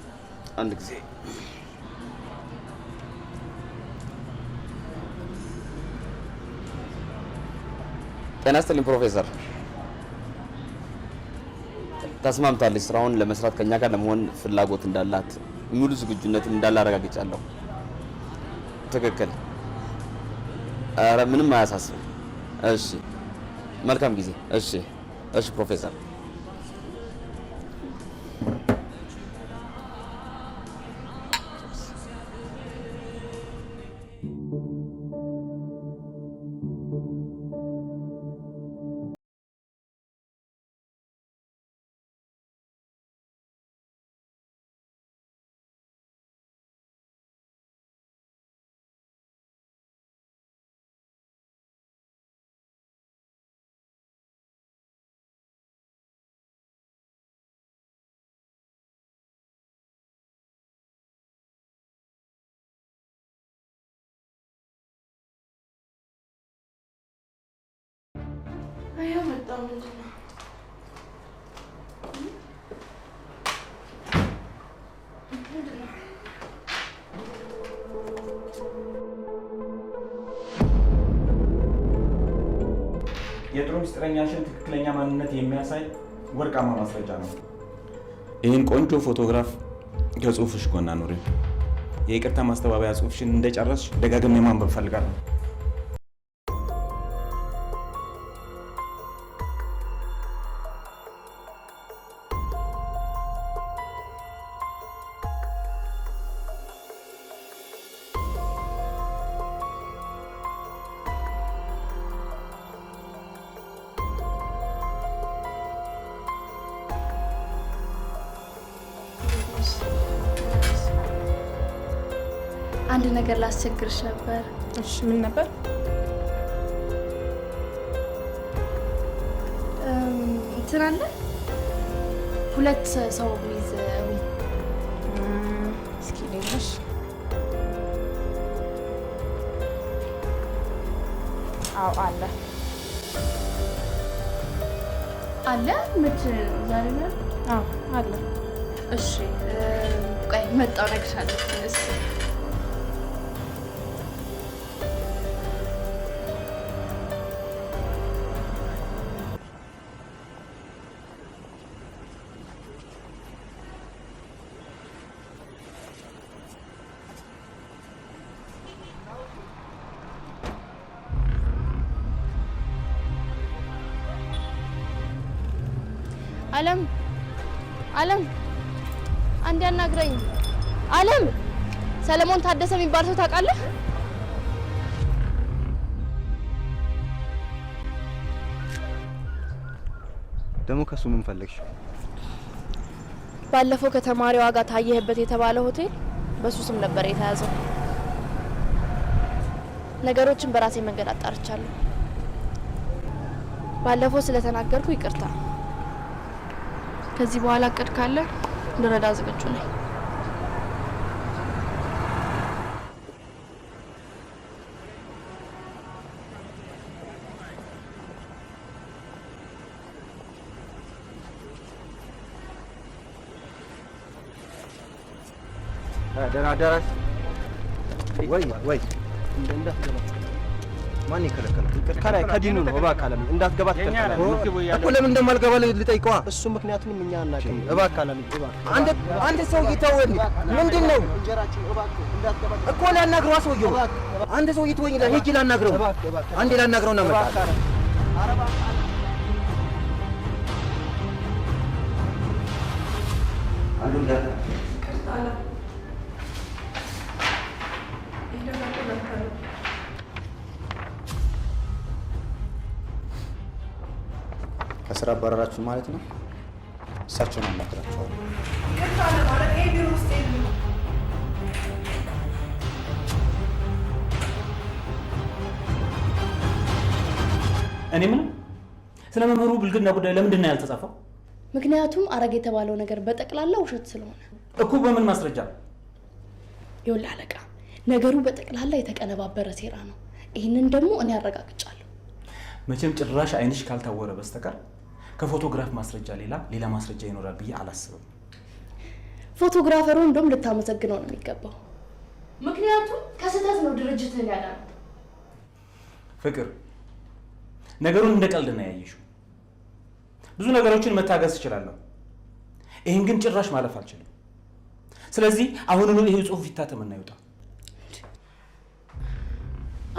አንድ ጊዜ ጤና ይስጥልኝ ፕሮፌሰር። ተስማምታለች። ስራውን ለመስራት ከኛ ጋር ለመሆን ፍላጎት እንዳላት ሙሉ ዝግጁነት እንዳላረጋግጫለሁ። ትክክል። ኧረ ምንም አያሳስብም። እሺ መልካም ጊዜ። እሺ እሺ ፕሮፌሰር። አያ መጣው ምንድነው? የድሮ ሚስጥረኛሽን ትክክለኛ ማንነት የሚያሳይ ወርቃማ ማስረጃ ነው። ይህን ቆንጆ ፎቶግራፍ ከጽሁፍሽ ጎን አኑሪው። የይቅርታ ማስተባበያ ጽሁፍሽን እንደጨረስሽ ደጋግሜ ማንበብ ፈልጋለሁ። አንድ ነገር ላስቸግርሽ ነበር። እሺ ምን ነበር? እንትን አለ ሁለት ሰው ሚዝ እስኪ ልልሽ። አዎ አለ አለ ምት ዛሬ ነው? አዎ አለ። እሺ ቆይ መጣው ነግርሻለሁ። እሺ አለም አለም አንድ ያናግረኝ። አለም ሰለሞን ታደሰ የሚባል ሰው ታውቃለህ? ደግሞ ከሱ ምን ፈለግሽ? ባለፈው ከተማሪዋ ጋር ታየህበት የተባለ ሆቴል በሱ ስም ነበር የተያዘው። ነገሮችን በራሴ መንገድ አጣርቻለሁ። ባለፈው ስለተናገርኩ ይቅርታ። ከዚህ በኋላ እቅድ ካለ ልረዳ ዝግጁ ነኝ። ደህና አደራሽ። ወይ እንዳትገባ። ማን ይከለከላል? ከላይ ከዲኑ ነው። እባክህ አለም እንዳትገባ ተከልክለሃል እኮ። ለምን እንደማልገባ ልጠይቀዋ። እሱ ምክንያቱንም እኛ አናውቅም። እባክህ አለም እባክህ። አንድ ሰው ይተወኝ። ምንድን ነው እኮ? ላናግረዋ ሰውዬው። አንድ ሰው ይተወኝ። ሂጂ ላናግረው። አንዴ ላናግረውና እመጣለሁ። ከስራ አባረራችሁ ማለት ነው? እሳቸውን አናግራቸዋለሁ። እኔ ምን ስለ መምህሩ ብልግና ጉዳይ ለምንድን ነው ያልተጻፈው? ምክንያቱም አረግ የተባለው ነገር በጠቅላላ ውሸት ስለሆነ እኮ። በምን ማስረጃ? ይኸውልህ አለቃ፣ ነገሩ በጠቅላላ የተቀነባበረ ሴራ ነው። ይህንን ደግሞ እኔ አረጋግጫለሁ። መቼም ጭራሽ አይንሽ ካልታወረ በስተቀር ከፎቶግራፍ ማስረጃ ሌላ ማስረጃ ይኖራል ብዬ አላስብም። ፎቶግራፈሩ እንደውም ልታመሰግነው ነው የሚገባው። ምክንያቱም ከስህተት ነው ድርጅትን ያዳነው። ፍቅር ነገሩን እንደ ቀልድ ነው ያየሽው። ብዙ ነገሮችን መታገስ እችላለሁ፣ ይህን ግን ጭራሽ ማለፍ አልችልም። ስለዚህ አሁኑኑ ይሄ ጽሑፍ ይታተምና ይውጣ።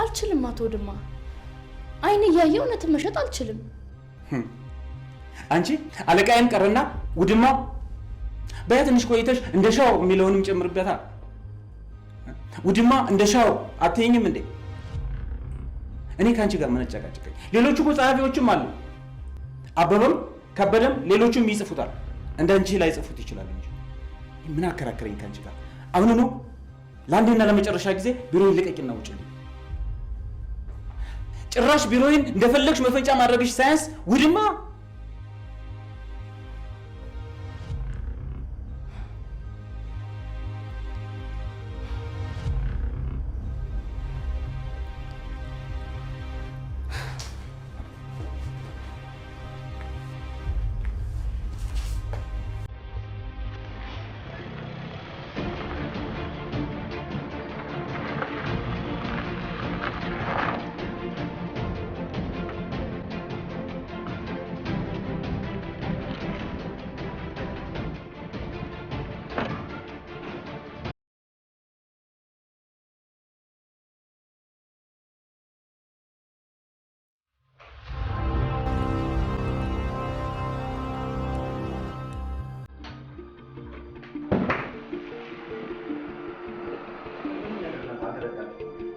አልችልም አቶ ድማ፣ አይን እያየ እውነትን መሸጥ አልችልም። አንቺ አለቃዬን ቀርና ውድማ በያ ትንሽ ቆይተሽ እንደ ሻው የሚለውንም ጨምርበታል። ውድማ እንደ ሻው አትይኝም እንዴ? እኔ ከአንቺ ጋር መነጨቃጨቀኝ። ሌሎቹ እኮ ጸሐፊዎችም አሉ። አበበም ከበደም ሌሎቹም ይጽፉታል። እንደ አንቺ ላይ ጽፉት ይችላል እንጂ ምን አከራከረኝ ከአንቺ ጋር? አሁኑኑ ለአንዴና ለመጨረሻ ጊዜ ቢሮዬን ልቀቂና ውጭልኝ። ጭራሽ ቢሮዬን እንደፈለግሽ መፈንጫ ማድረግሽ ሳያንስ ውድማ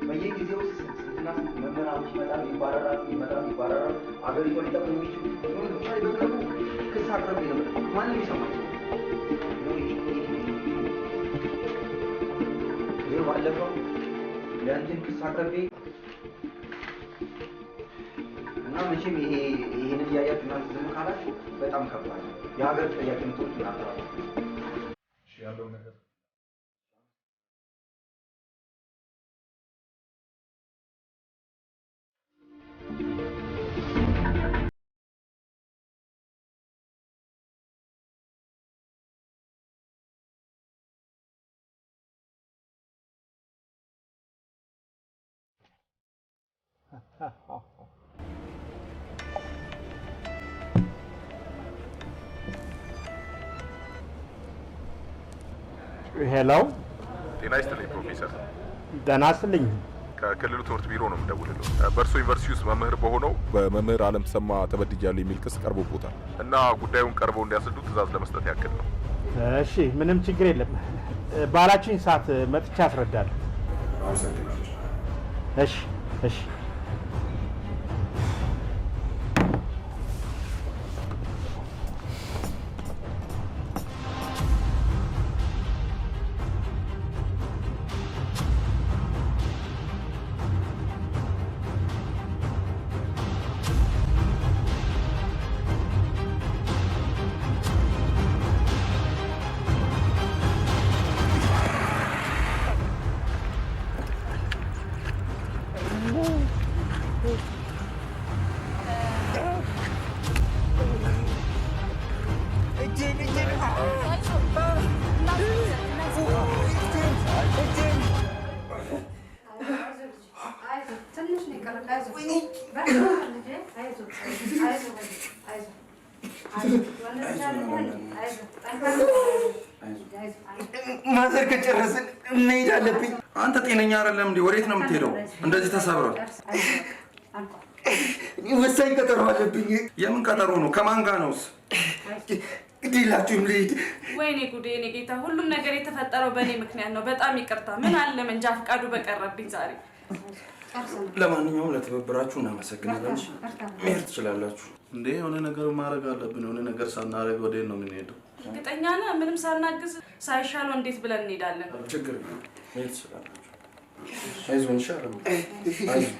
በየጊዜው ስንትና ስንት መምህራኖች ይባረራሉ። አገሪቷን ሊጠቅሙ የሚችሉ ለምሳሌ በቅርቡ ክስ አቅርቤ ነበር። ማንም ይሰማኝ ይህ ባለፈው ለእንትን ክስ አቅርቤ እና መቼም ይሄንን እያያችሁ እናንተ ዝም ካላችሁ በጣም ከባድ ነው። የሀገር ተጠያቂ ምትሆኑት እናንተ ናችሁ። ያለው ነገር ሄሎ፣ ጤና ይስጥልኝ ፕሮፌሰር። ደህና ይስጥልኝ። ከክልሉ ትምህርት ቢሮ ነው የምደውልልዎ። በእርሶ ዩኒቨርሲቲ ውስጥ መምህር በሆነው በመምህር አለም ተሰማ ተበድያለሁ የሚል ክስ ቀርቦቦታል እና ጉዳዩን ቀርበው እንዲያስረዱ ትዕዛዝ ለመስጠት ያክል ነው። እሺ፣ ምንም ችግር የለም። ባላችሁኝ ሰዓት መጥቼ አስረዳለሁ። አመሰግናለሁ። እሺ፣ እሺ። ማዘር ከጨረስን መሄድ አለብኝ። አንተ ጤነኛ አይደለም እንዴ? ወዴት ነው የምትሄደው? እንደዚህ ተሰብረው። ወሳኝ ቀጠሮ አለብኝ። የምን ቀጠሮ ነው? ከማን ጋር ነውስ? ግዴላችሁም ልሂድ። ወይኔ ጉዴ! እኔ ጌታ፣ ሁሉም ነገር የተፈጠረው በእኔ ምክንያት ነው። በጣም ይቅርታ። ምን አለ መንጃ ፈቃዱ በቀረብኝ ዛሬ። ለማንኛውም ለትብብራችሁ እናመሰግናለን። መሄድ ትችላላችሁ። እንዴ የሆነ ነገር ማድረግ አለብን። የሆነ ነገር ሳናደርግ ወዴት ነው የምንሄደው? እርግጠኛ ነህ? ምንም ሳናግዝ ሳይሻለው እንዴት ብለን እንሄዳለን? ችግር የለም፣ መሄድ ትችላላችሁ። አይዞን ይሻላል። አይዞን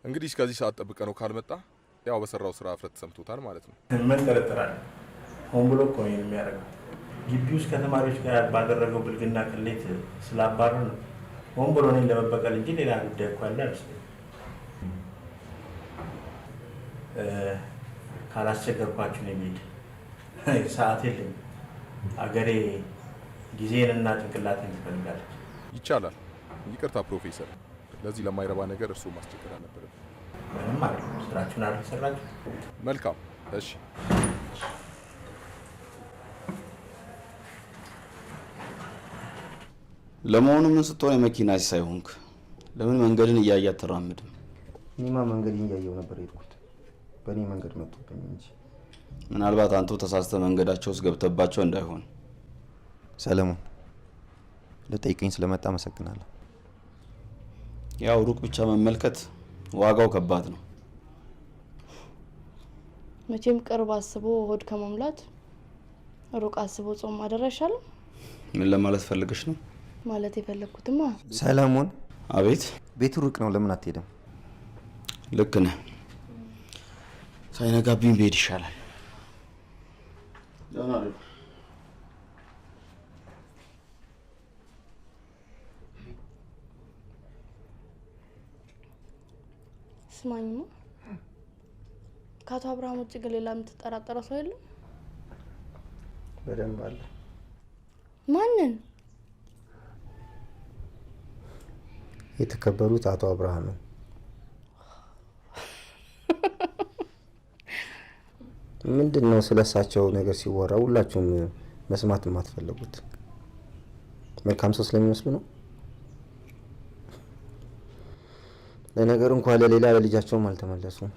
እንግዲህ እስከዚህ ሰዓት ጠብቀ ነው ካልመጣ ያው በሰራው ስራ እፍረት ተሰምቶታል ማለት ነው። ምን ጠረጥራለህ? ሆን ብሎ እኮ ነው የሚያደርገው። ግቢ ውስጥ ከተማሪዎች ጋር ባደረገው ብልግና ቅሌት ስላባረር ነው ሆን ብሎ እኔን ለመበቀል እንጂ ሌላ ጉዳይ እኮ አለ አይመስለኝም። ካላስቸገርኳችሁ ነው የሚሄድ ሰዓት የለኝም። አገሬ ጊዜንና ጭንቅላቴን ትፈልጋለች። ይቻላል። ይቅርታ ፕሮፌሰር፣ ለዚህ ለማይረባ ነገር እርስዎ ማስቸገር አልነበረም። ምንም ማለት ነው። ስራችሁን አልሰራችሁ። መልካም። እሺ ለመሆኑ ምን ስትሆን የመኪና ሲሳይ ሆንክ? ለምን መንገድን እያየ አትራምድም? እኔማ መንገድን እያየው ነበር የሄድኩት። በእኔ መንገድ መጥቶብኝ እንጂ። ምናልባት አንተው ተሳስተ መንገዳቸው ውስጥ ገብተባቸው እንዳይሆን። ሰለሞን፣ ልጠይቀኝ ስለመጣ አመሰግናለሁ። ያው ሩቅ ብቻ መመልከት ዋጋው ከባድ ነው። መቼም ቅርብ አስቦ ሆድ ከመሙላት ሩቅ አስቦ ጾም ማደር አይሻልም? ምን ለማለት ፈልገሽ ነው? ማለት የፈለኩትማ ሰለሞን። አቤት። ቤቱ ሩቅ ነው፣ ለምን አትሄድም? ልክ ነህ። ሳይነጋብኝ ብሄድ ይሻላል። ስማኝማ፣ ከአቶ አብርሃም ውጭ ግን ሌላ የምትጠራጠረው ሰው የለም? በደንብ አለ። ማንን? የተከበሩት አቶ አብርሃምን። ምንድን ነው ስለሳቸው ነገር ሲወራ ሁላችሁም መስማት የማትፈልጉት? መልካም ሰው ስለሚመስሉ ነው? ለነገሩ እንኳን ለሌላ ለልጃቸውም አልተመለሱም።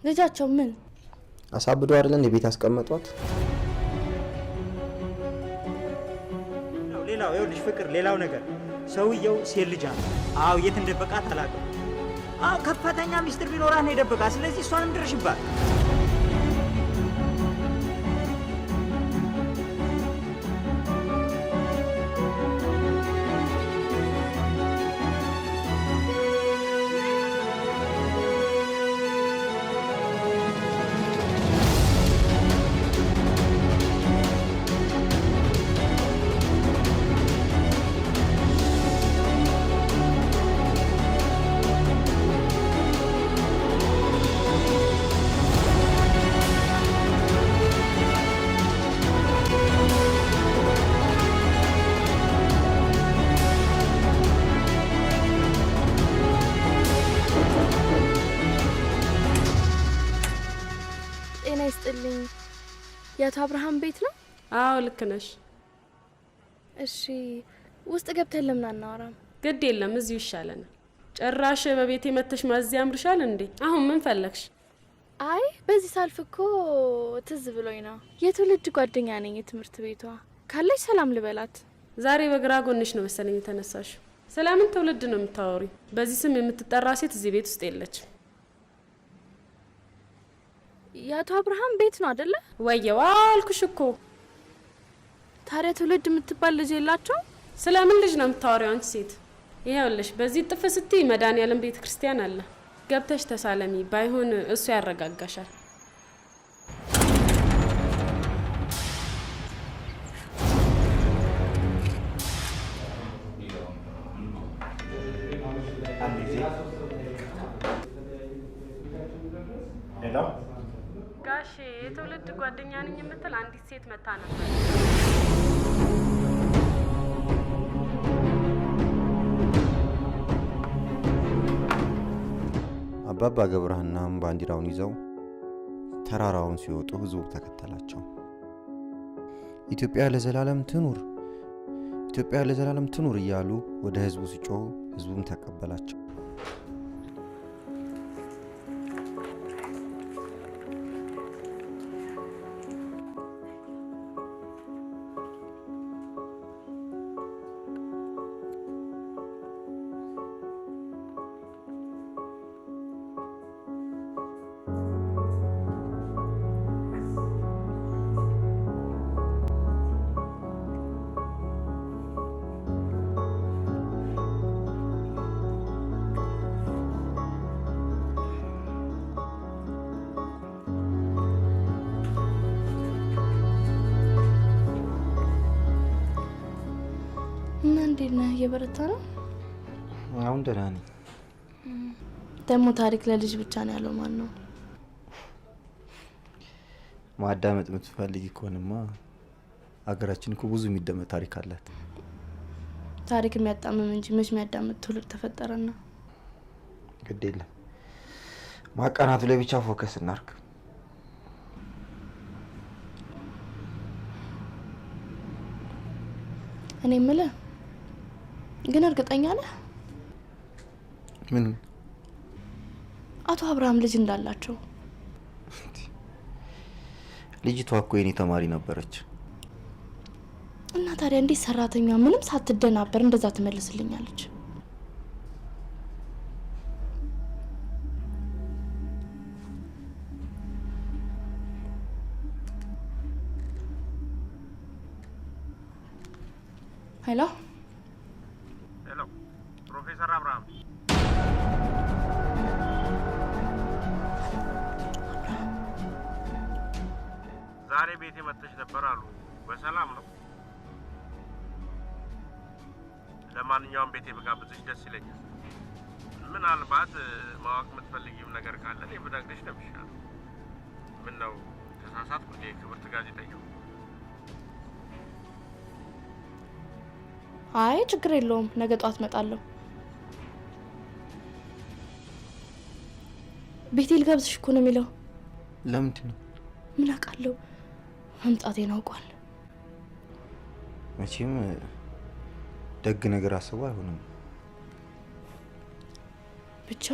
ልጃቸው ምን አሳብዶ አይደለን የቤት አስቀመጧት? ሌላው ይኸውልሽ ፍቅር፣ ሌላው ነገር ሰውየው ሴት ልጅ አለ። አዎ የት እንደበቃት አላውቅም። አዎ ከፍተኛ ሚስጥር ቢኖራት ነው የደበቃት። ስለዚህ እሷንም ድረሽባት። ይስጥልኝ። የአቶ አብርሃም ቤት ነው? አዎ ልክ ነሽ። እሺ ውስጥ ገብተን ለምን አናወራም? ግድ የለም እዚሁ ይሻለናል። ጭራሽ በቤቴ መተሽ ማዝ ያምርሻል እንዴ? አሁን ምን ፈለግሽ? አይ በዚህ ሳልፍ እኮ ትዝ ብሎኝ ነው። የትውልድ ጓደኛ ነኝ የትምህርት ቤቷ። ካለች ሰላም ልበላት። ዛሬ በግራ ጎንሽ ነው መሰለኝ የተነሳሽው። ስለምን ትውልድ ነው የምታወሪ? በዚህ ስም የምትጠራ ሴት እዚህ ቤት ውስጥ የለች። የአቶ አብርሃም ቤት ነው አይደለ? ወየው አልኩሽ እኮ። ታዲያ ትውልድ የምትባል ልጅ የላቸው? ስለምን ልጅ ነው የምታወሪው አንቺ ሴት? ይኸውልሽ በዚህ ጥፍ ስትይ መድኃኔዓለም ቤተ ክርስቲያን አለ። ገብተሽ ተሳለሚ፣ ባይሆን እሱ ያረጋጋሻል። ጋሼ የትውልድ ጓደኛ ነኝ የምትል አንዲት ሴት መታ ነበር። አባባ ገብረሃናም ባንዲራውን ይዘው ተራራውን ሲወጡ ህዝቡ ተከተላቸው። ኢትዮጵያ ለዘላለም ትኑር፣ ኢትዮጵያ ለዘላለም ትኑር እያሉ ወደ ህዝቡ ሲጮሁ ህዝቡም ተቀበላቸው። እንዴት ነህ? እየበረታ ነው? አሁን ደህና ነኝ። ደግሞ ታሪክ ለልጅ ብቻ ነው ያለው ማን ነው? ማዳመጥ የምትፈልጊ ከሆነማ ሀገራችን እኮ ብዙ የሚደመጥ ታሪክ አላት። ታሪክ የሚያጣምም እንጂ መች የሚያዳምጥ ትውልድ ተፈጠረና። ግድ የለም ማቃናቱ ላይ ብቻ ፎከስ እናርግ። እኔ የምልህ ግን እርግጠኛ ነህ? ምን? አቶ አብርሃም ልጅ እንዳላቸው? ልጅቷ እኮ የኔ ተማሪ ነበረች። እና ታዲያ እንዴት ሰራተኛ ምንም ሳትደናበር እንደዛ ትመልስልኛለች? ሄሎ ሄሎ፣ ፕሮፌሰር አብርሃም ዛሬ ቤቴ መጥተሽ ነበር አሉ። በሰላም ነው? ለማንኛውም ቤቴ ብጋብዝሽ ደስ ይለኛል። ምናልባት ማወቅ የምትፈልጊው ነገር ካለ እኔ ብነግርሽ ነው የሚሻለው። ምን ነው ተሳሳትኩ እንዴ ክብርት ጋዜጠኛው? አይ ችግር የለውም፣ ነገ ጧት እመጣለሁ። ቤቴ ልጋብዝሽ እኮ ነው የሚለው። ለምንድን ነው? ምን አውቃለሁ፣ መምጣቴን አውቋል። መቼም ደግ ነገር አስቦ አይሆንም። ብቻ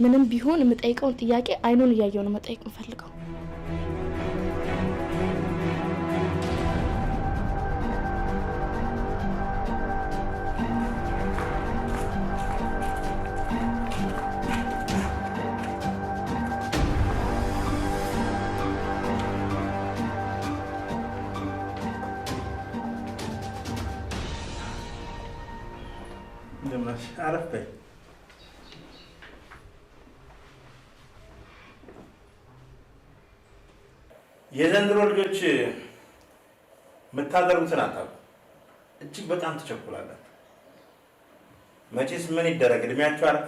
ምንም ቢሆን የምጠይቀውን ጥያቄ አይኑን እያየው ነው መጠየቅ የምፈልገው። አረፍ በይ። የዘንድሮ ልጆች የምታደርጉትን አታውቁም። እጅግ በጣም ትቸኩላላችሁ። መቼስ ምን ይደረግ እድሜያችሁ አለ።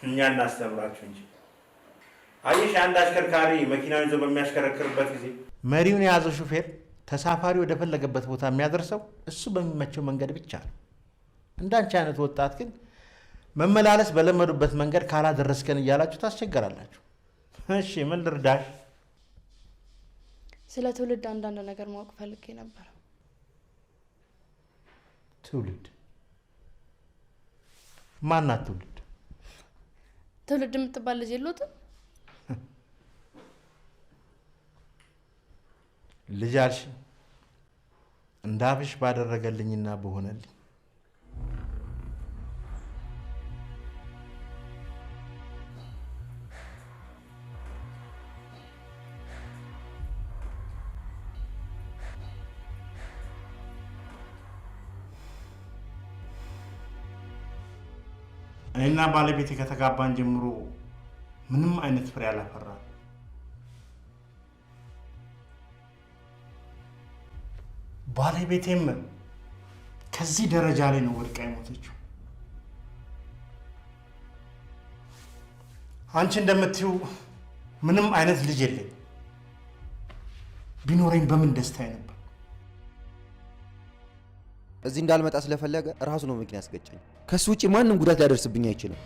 እኛ እናስተምራችሁ እንጂ። አየሽ፣ አንድ አሽከርካሪ መኪናውን ይዞ በሚያሽከረክርበት ጊዜ መሪውን የያዘው ሹፌር ተሳፋሪ ወደ ፈለገበት ቦታ የሚያደርሰው እሱ በሚመቸው መንገድ ብቻ ነው። እንዳንቺ አይነት ወጣት ግን መመላለስ በለመዱበት መንገድ ካላደረስከን እያላችሁ ታስቸገራላችሁ። እሺ ምን ልርዳሽ? ስለ ትውልድ አንዳንድ ነገር ማወቅ ፈልጌ ነበር። ትውልድ? ማናት ትውልድ? ትውልድ የምትባል ልጅ የለዎትም? ልጅ አልሽ? እንዳፍሽ ባደረገልኝና በሆነልኝ። እኔና ባለቤቴ ከተጋባን ጀምሮ ምንም አይነት ፍሬ አላፈራም። ባለቤቴም ከዚህ ደረጃ ላይ ነው ወድቃ የሞተችው። አንቺ እንደምትይው ምንም አይነት ልጅ የለኝም። ቢኖረኝ በምን ደስታዬ ነበር። እዚህ እንዳልመጣ ስለፈለገ ራሱ ነው መኪና ያስገጨኝ። ከሱ ውጪ ማንም ጉዳት ሊያደርስብኝ አይችልም።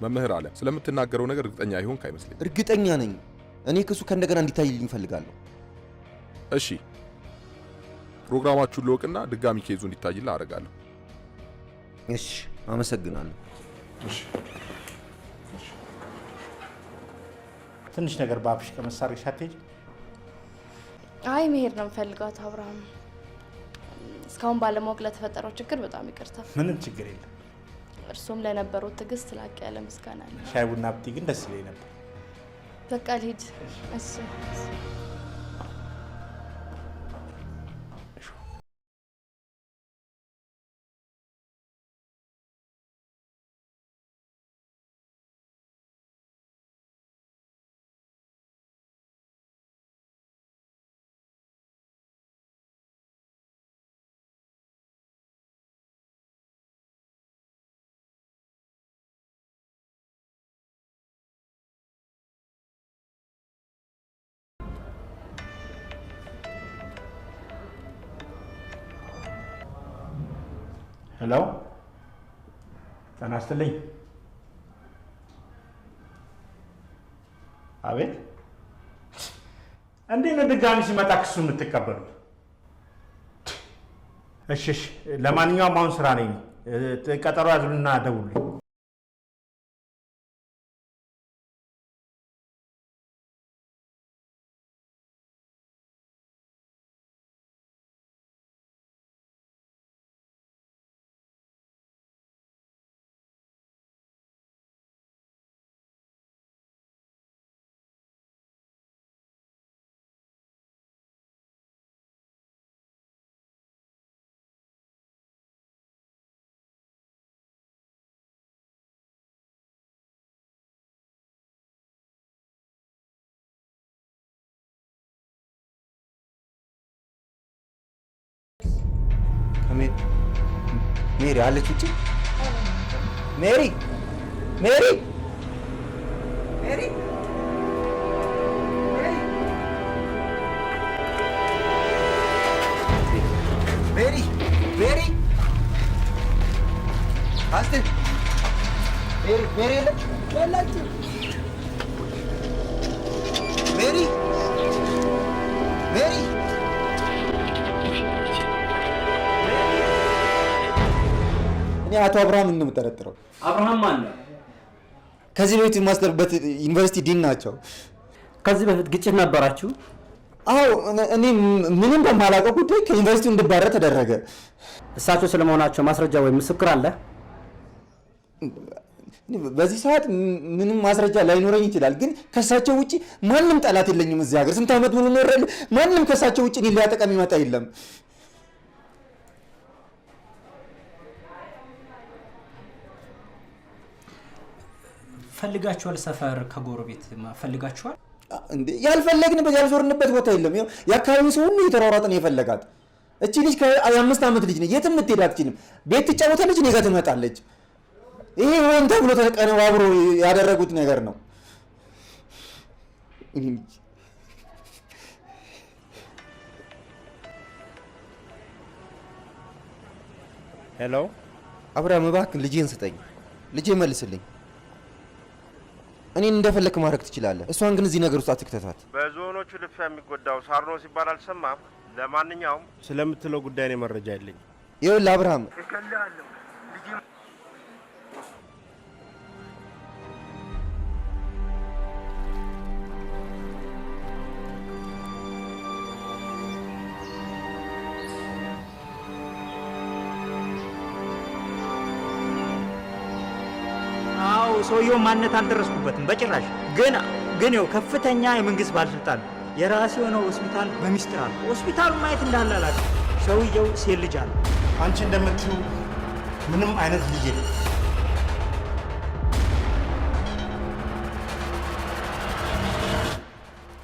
መምህር አለ ስለምትናገረው ነገር እርግጠኛ ይሆንክ አይመስለኝ። እርግጠኛ ነኝ። እኔ ክሱ ከእንደገና እንዲታይልኝ እፈልጋለሁ። እሺ ፕሮግራማችሁን ልወቅና ድጋሚ ኬዙ እንዲታይልህ አደርጋለሁ። እሺ አመሰግናለሁ። እሺ ትንሽ ነገር ባብሽ ከመሳሪያሽ አትሄጂ? አይ መሄድ ነው የምፈልገው አቶ አብርሃም። እስካሁን ባለማወቅ ለተፈጠረው ችግር በጣም ይቅርታ። ምንም ችግር የለም። እርሱም ለነበሩት ትዕግስት ላቅ ያለ ምስጋና ነው። ሻይ ቡና ብትይ ግን ደስ ይለኝ ነበር። በቃ ልሂድ። እሺ ሄሎ ጤና ይስጥልኝ። አቤት እንዴት ነው ድጋሚ ሲመጣ ክሱ የምትቀበሉት? እሺ ለማንኛውም አሁን ስራ ነኝ። ቀጠሮ ያዙልና ደውሉልኝ። ሜሪ አለች ውጪ። ሜሪ ሜሪ ሜሪ ሜሪ ሜሪ አስቴር ሜሪ ሜሪ የለችም። ሜሪ ሜሪ እኔ አቶ አብርሃም ነው የምጠረጥረው። አብርሃም ማን ነው? ከዚህ በፊት የማስተርበት ዩኒቨርሲቲ ዲን ናቸው። ከዚህ በፊት ግጭት ነበራችሁ? አዎ፣ እኔ ምንም በማላውቀው ጉዳይ ከዩኒቨርሲቲው እንድባረር ተደረገ። እሳቸው ስለመሆናቸው ማስረጃ ወይም ምስክር አለ? በዚህ ሰዓት ምንም ማስረጃ ላይኖረኝ ይችላል፣ ግን ከእሳቸው ውጪ ማንም ጠላት የለኝም እዚህ ሀገር። ስንት ዓመት ሙሉ ኖሬያለሁ። ማንም ከእሳቸው ውጪ እኔን ሊያጠቃ የሚመጣ የለም። ፈልጋችኋል? ሰፈር ከጎረቤት ፈልጋችኋል? እንዴ ያልፈለግንበት ያልዞርንበት ቦታ የለም። ያው የአካባቢው ሰው ሁሉ እየተሯሯጠ ነው የፈለጋት። እቺ ልጅ ከ5 ዓመት ልጅ ነች። የትም ልትሄድ አትችልም። ቤት ትጫወታለች፣ እኔ ጋር ትመጣለች። ይሄ ሆን ተብሎ ተቀነባብሮ ያደረጉት ነገር ነው። ሄሎ አብርሃም እባክህን ልጄን ስጠኝ። ልጄ መልስልኝ። እኔን እንደፈለክ ማድረግ ትችላለህ። እሷን ግን እዚህ ነገር ውስጥ አትክተታት። በዞኖቹ ልፊያ የሚጎዳው ሳርኖ ሲባል አልሰማም። ለማንኛውም ስለምትለው ጉዳይ እኔ መረጃ የለኝም። ይኸውልህ አብርሃም ሰውየው ማንነት አልደረስኩበትም በጭራሽ። ግን ያው ከፍተኛ የመንግስት ባለስልጣን የራሱ የሆነው ሆስፒታል በሚስጥር አለ። ሆስፒታሉ ማየት እንዳለ አላውቅም። ሰውየው ሴት ልጅ አለ። አንቺ እንደምትዩ ምንም አይነት ልጅ የለም።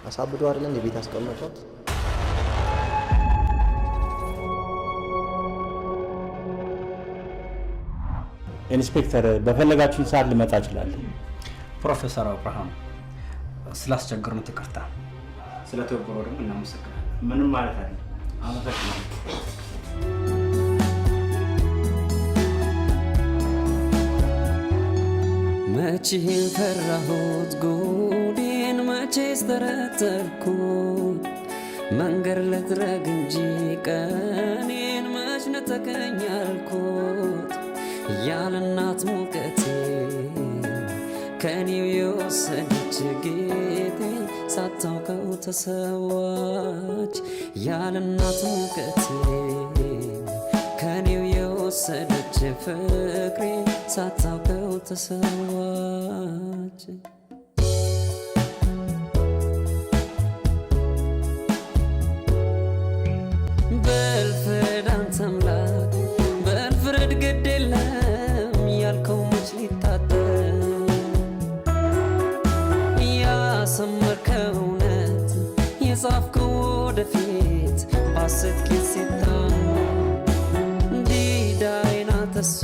አሳብዶ አይደለም እንደ ቤት አስቀመጧት። ኢንስፔክተር በፈለጋችሁኝ ሰዓት ልመጣ እችላለሁ። ፕሮፌሰር አብርሃም ስላስቸገሩን ይቅርታ። ስለ ተወበረው ደግሞ እናመሰግናለን። ምንም ማለት አይደለም። አመሰግናለሁ። መቼ ፈራሁት ጉዴን መቼስ ተረተርኩት መንገድ ለትረግ እንጂ ቀኔን መች ነጠቀኝ አልኩት ያለ እናት ሙቀቴ ከኔው የወሰደች ጌቴ ሳታውቀው ተሰዋች ያለ እናት ሙቀቴ ከኔው የወሰደች ፍቅሬ ሳታውቀው ተሰዋች በልፍረድ አንተ አምላክ በልፍረድ ግድ የለም ያልከው መች ሊታጠብ ያሰመርከው እውነት የጻፍከው ወደፊት ባሰት ኪስ ዲዳይና ተስፋ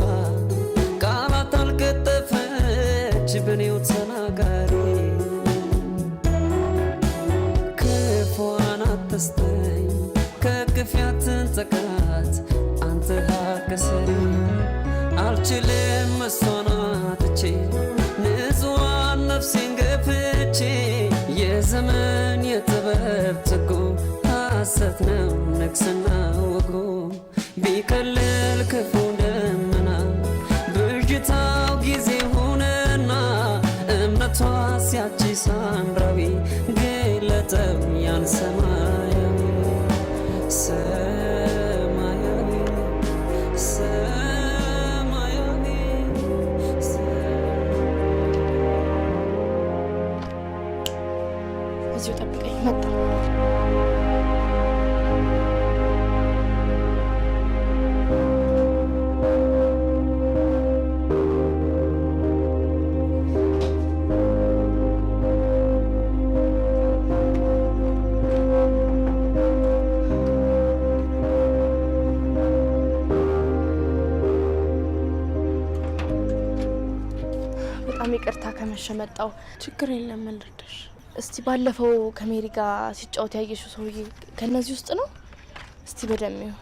ቃላት አልቀጠፈች በኔው ተናጋሪ ክፉዋን አትስጠኝ ከግፊያትን ጥቃት አንተ ሀቅ ከስር አልችልም እሷን አጥቼ ንጹዋን ነፍሴን ገፍቼ የዘመን የጥበብ ጥጉ ሐሰት ነው ንግስና ወጉ ቢቀልል ክፉ ደመና ብዥታው ጊዜ ሆነና እምነቷ ሲያቺ ሳምራዊ ግለጠው ያን ሰማያዊ ሰማያዊ ሰማያዊ እዚሁ ጠብቀኝ መጣ ይቅርታ ከመሸ መጣው። ችግር የለም ልርዳሽ። እስቲ ባለፈው ከሜሪ ጋር ሲጫወት ያየሽው ሰውዬ ከነዚህ ውስጥ ነው? እስቲ በደምብ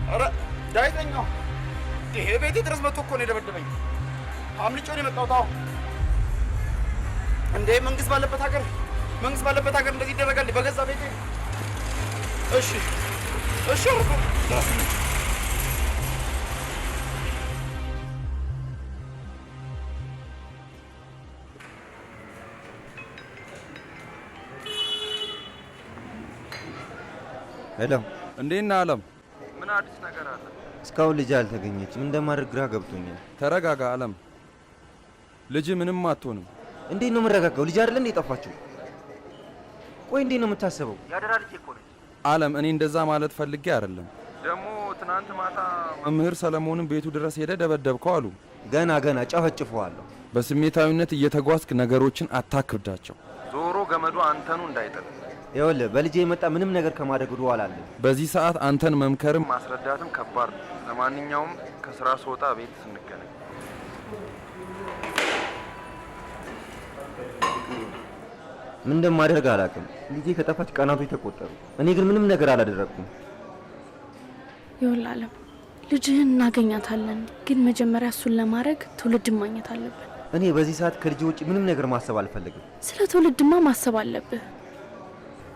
ኧረ ዳይተኛው ይሄ ቤቴ ድረስ መጥቶ እኮ ነው የደበደበኝ። አምልጬ ነው የመጣሁት። አዎ እንዴ መንግስት ባለበት ሀገር እንደዚህ ይደረጋል? በገዛ ቤቴ። እሺ አልኩ። ሄሎ፣ እንዴት ነህ አለም? ምን አዲስ ነገር አለ? እስካሁን ልጅ አልተገኘችም። እንደማድረግ ግራ ገብቶኛል። ተረጋጋ አለም። ልጅ ምንም አትሆንም። እንዴት ነው የምረጋጋው? ልጅ አይደለ እንዴ የጠፋችው? ቆይ እንዴት ነው የምታስበው? ያደራ ልጅ እኮ ነች። አለም፣ እኔ እንደዛ ማለት ፈልጌ አይደለም። ደግሞ ትናንት ማታ መምህር ሰለሞንን ቤቱ ድረስ ሄደ ደበደብከው አሉ። ገና ጨፈጭፈዋለሁ። በስሜታዊነት እየተጓዝክ ነገሮችን አታክብዳቸው። ዞሮ ገመዱ አንተኑ እንዳይጠል። ይኸውልህ በልጄ የመጣ ምንም ነገር ከማድረግ ወደ ኋላ አለ። በዚህ ሰዓት አንተን መምከርም ማስረዳትም ከባድ ነው። ለማንኛውም ከስራ ስወጣ ቤት ስንገናኝ። ምን እንደማደርግ አላውቅም። ልጄ ከጠፋች ቀናቶች ተቆጠሩ። እኔ ግን ምንም ነገር አላደረግኩም። ይኸውልህ አለም፣ ልጅህን እናገኛታለን፣ ግን መጀመሪያ እሱን ለማድረግ ትውልድን ማግኘት አለብን። እኔ በዚህ ሰዓት ከልጄ ውጭ ምንም ነገር ማሰብ አልፈልግም። ስለ ትውልድማ ማሰብ አለብህ።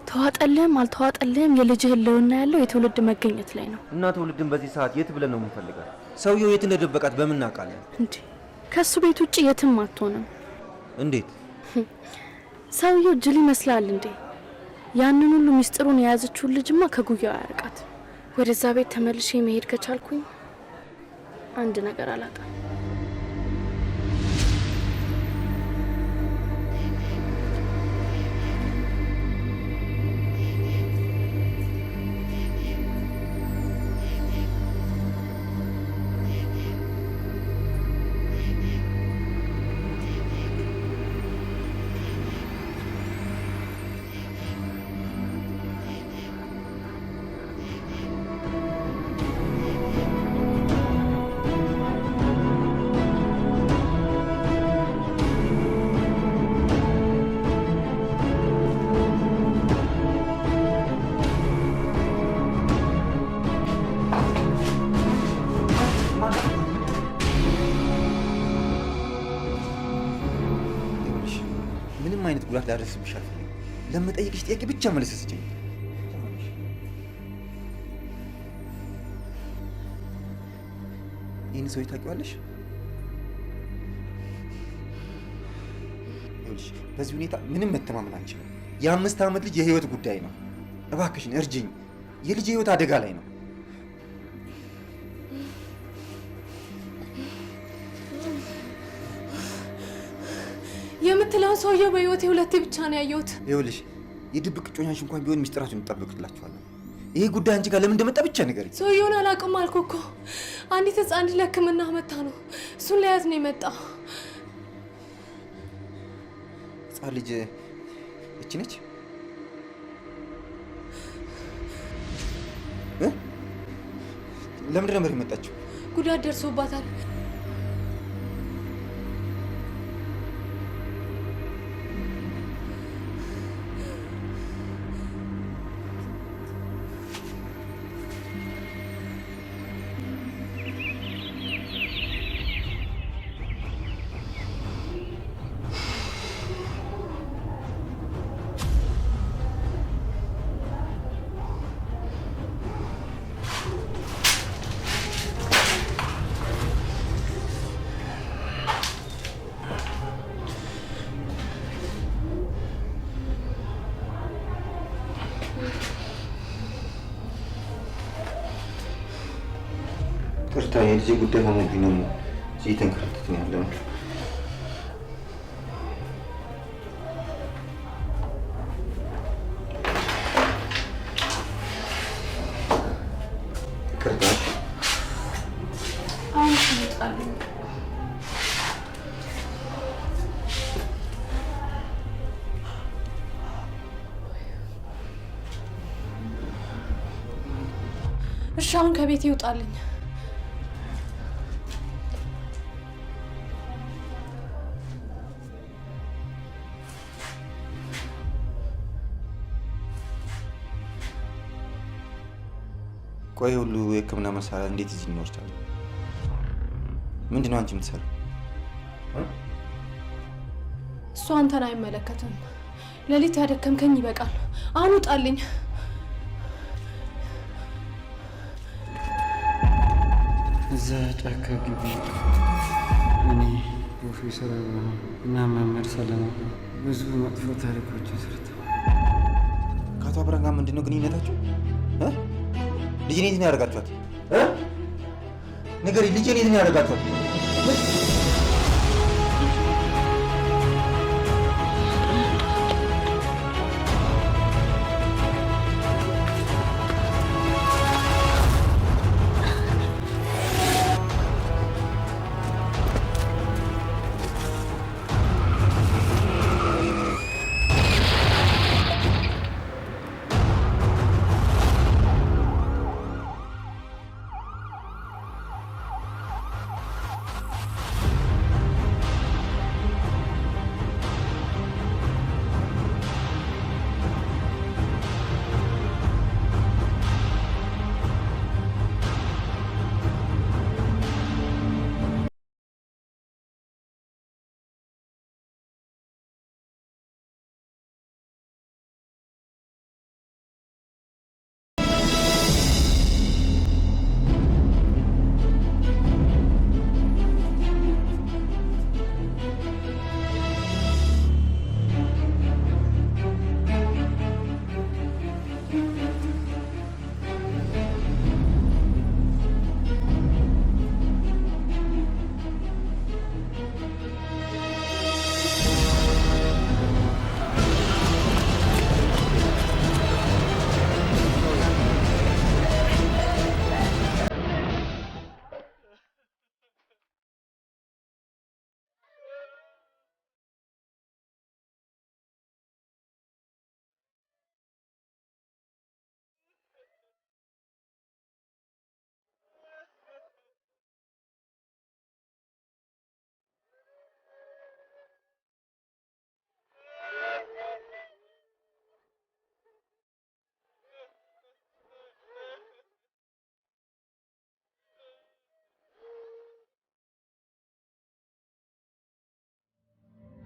ተዋጠልህም አልተዋጠልህም የልጅህ ህልውና ያለው የትውልድ መገኘት ላይ ነው። እና ትውልድን በዚህ ሰዓት የት ብለን ነው የምንፈልጋት? ሰውየው የት እንደደበቃት በምን እናውቃለን? እንዴ ከሱ ቤት ውጭ የትም አትሆንም። እንዴት? ሰውየው ጅል ይመስላል እንዴ? ያንን ሁሉ ሚስጥሩን የያዘችውን ልጅማ ከጉያው ያርቃት። ወደዛ ቤት ተመልሼ መሄድ ከቻልኩኝ አንድ ነገር አላጣም። ጉዳት ላደርስብሽ አልፈልግም። ለምጠይቅሽ ጥያቄ ብቻ መልስ ስጪኝ። ይህን ሰው ታውቂዋለሽ? ይኸውልሽ በዚህ ሁኔታ ምንም መተማመን አንችልም። የ5 ዓመት ልጅ የህይወት ጉዳይ ነው። እባክሽን እርጅኝ። የልጅ ህይወት አደጋ ላይ ነው። የምትለው ሰውዬው በህይወቴ ሁለቴ ብቻ ነው ያየሁት። ይኸውልሽ የድብቅ ጮኛሽ እንኳን ቢሆን ሚስጥራችሁን እንጠብቅላችኋለን። ይሄ ጉዳይ አንቺ ጋር ለምን እንደመጣ ብቻ ንገሪኝ። ሰውዬውን አላውቅም አልኩህ እኮ። አንዲት ህፃን ልጅ ለህክምና መታ ነው። እሱን ለያዝ ነው የመጣው። ህፃን ልጅ እቺ ነች? ለምንድን ነበር የመጣችው? ጉዳት ደርሶባታል። ቅርታ የልጄ ጉዳይ ሆኖብኝ ነው እዚህ ተንከራተትን ያለው። ቅርታ እሺ አሁን ከቤት ይውጣልኝ። ቆይ ሁሉ የህክምና መሳሪያ እንዴት እዚህ ሊኖር ቻለ? ምንድን ነው አንቺ የምትሰሪው? እሱ አንተን አይመለከትም። ሌሊት ያደከምከኝ ይበቃል። አሁን ውጣልኝ። እዛ ጫካ ግቢ እኔ ፕሮፌሰር አብርሃም እና መምህር ሰለሞን ብዙ መጥፎ ታሪኮች ሰርተዋል። ከአቶ አብርሃም ጋር ምንድን ነው ግንኙነታችሁ? ልጄን የት ነው ያደርጋችኋት? ንገሪኝ፣ ልጄን የት ነው ያደርጋችኋት?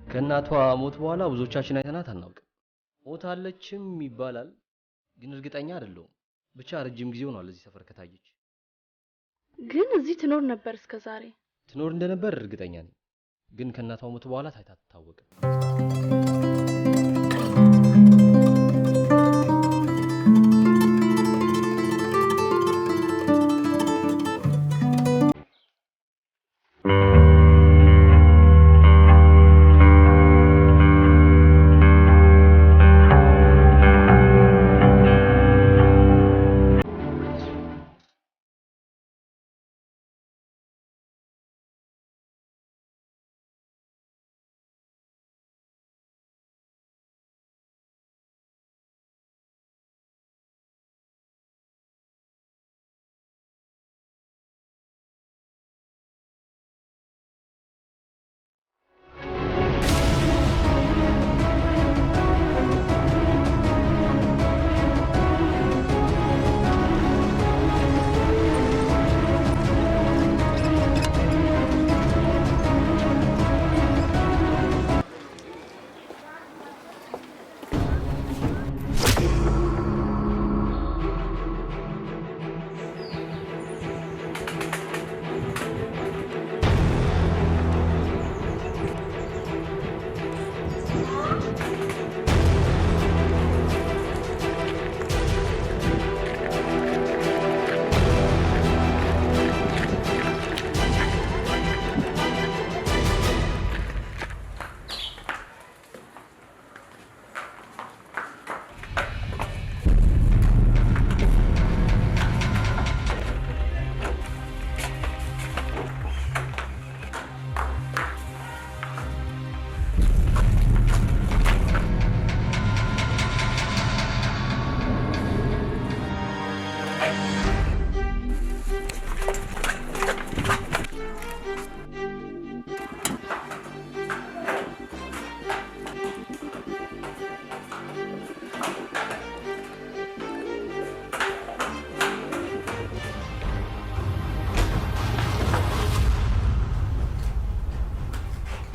ከእናቷ ሞት በኋላ ብዙዎቻችን አይተናት አናውቅም። ሞታለችም ይባላል፣ ግን እርግጠኛ አይደለሁም። ብቻ ረጅም ጊዜ ሆኗል እዚህ ሰፈር ከታየች። ግን እዚህ ትኖር ነበር እስከ ዛሬ? ትኖር እንደነበር እርግጠኛ ነኝ፣ ግን ከእናቷ ሞት በኋላ ታይታ አትታወቅም።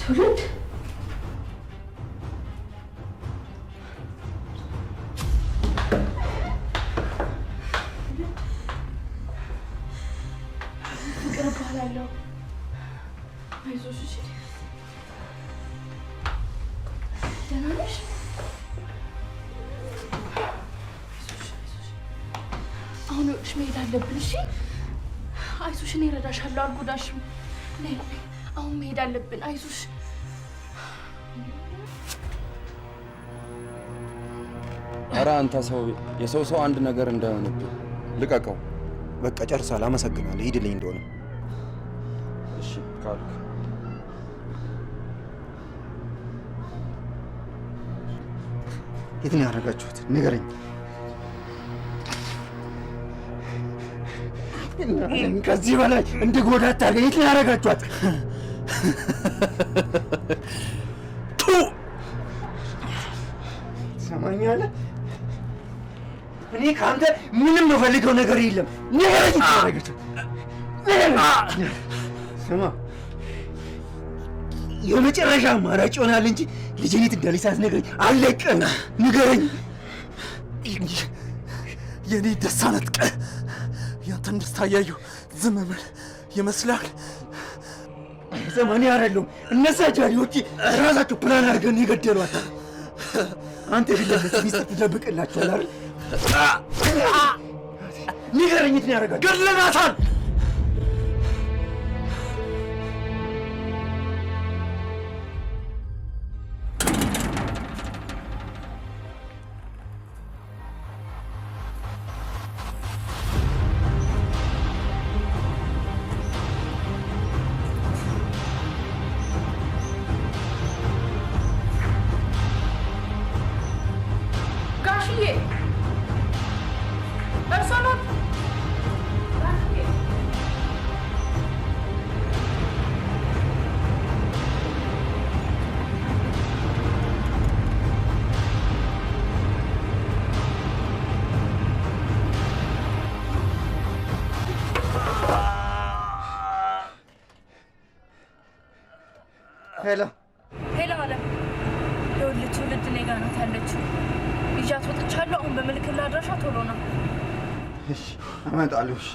ትውልድ ፍቅር እባላለሁ። አይዞሽ እሺ። ደህና ነሽ? አሁን ይኸውልሽ መሄድ አለብን። እሺ አይዞሽ፣ እኔ እረዳሻለሁ፣ አልጎዳሽም። ነይ አሁን መሄድ አለብን። አይዞሽ። ኧረ አንተ ሰው የሰው አንድ ነገር እንዳይሆንብህ ልቀቀው። በቃ ጨርሳል። አመሰግናለሁ። ሂድልኝ እንደሆነ። እሺ ካልክ የት ነው ያደረጋችሁት? ንገረኝ። ከዚህ በላይ እንድጎዳ አታርገኝ። የት ነው ያደረጋችኋት? ትሰማኛለህ? እኔ ከአንተ ምንም የምፈልገው ነገር የለም። ንገረኝ። ያደረገችው ስማ፣ የመጨረሻ አማራጭ ይሆናል እንጂ ልጄን የት እንዳለች ሳትነግረኝ አልለቅህም። ንገረኝ። የኔ ደስታ ነጥቀህ ያንተን ደስታ እያየሁ ዝም ብል ይመስላል? ዘመኔ አይደለም። እነዛ ጃሪዎች ራሳቸው ፕላን አድርገን የገደሏት። አንተ ግን ለዚህ ሚስጥር ትደብቅላቸዋል አይደል? ንገረኝ፣ የት ነው ያደረጋችሁት? ገድለናታል። ጋሽዬ እርሶ ኖት? ጋሽዬ ሄሎ ሄሎ አለም፣ ይኸውልህ ትውልድ እኔ ጋር ናት ያለችው። ይዣት ወጥቻለሁ። አሁን በምልክልህ አድራሻ ቶሎ ነው። እሺ እመጣለሁ። እሺ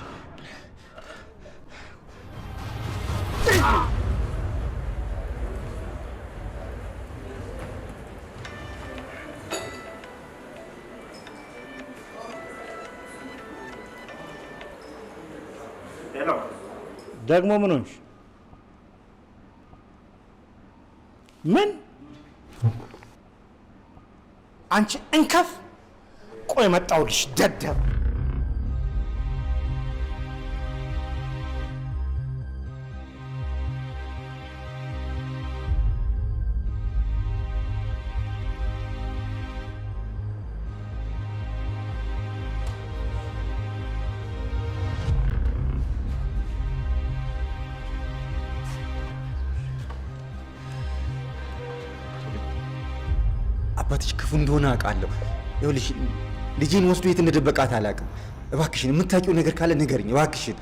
ደግሞ ምን ሆንሽ? ምን አንቺ እንከፍ! ቆይ መጣሁልሽ ደደብ። አባትሽ ክፉ እንደሆነ አውቃለሁ። ይኸውልሽ ልጄን ወስዶ የት እንደደበቃት አላውቅም። እባክሽን የምታውቂው ነገር ካለ ንገሪኝ እባክሽን።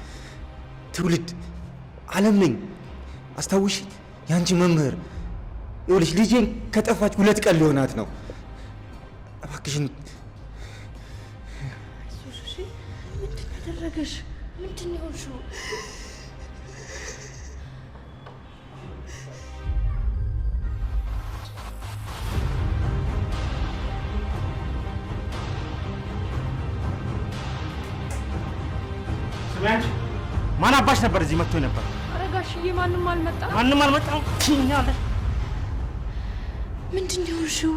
ትውልድ አለም ነኝ። አስታውሽ፣ የአንቺ መምህር። ይኸውልሽ ልጄን ከጠፋች 2 ቀን ሊሆናት ነው። እባክሽን። ምንድን ያደረገሽ? ምንድን ነው የሆንሽው? አንቺ ማን አባሽ ነበር እዚህ መጥቶ ነበር? ኧረ ጋሽዬ ማንም አልመጣም። ማንም አልመጣም ትይኛለሽ? ምንድን ነው የሆንሽው?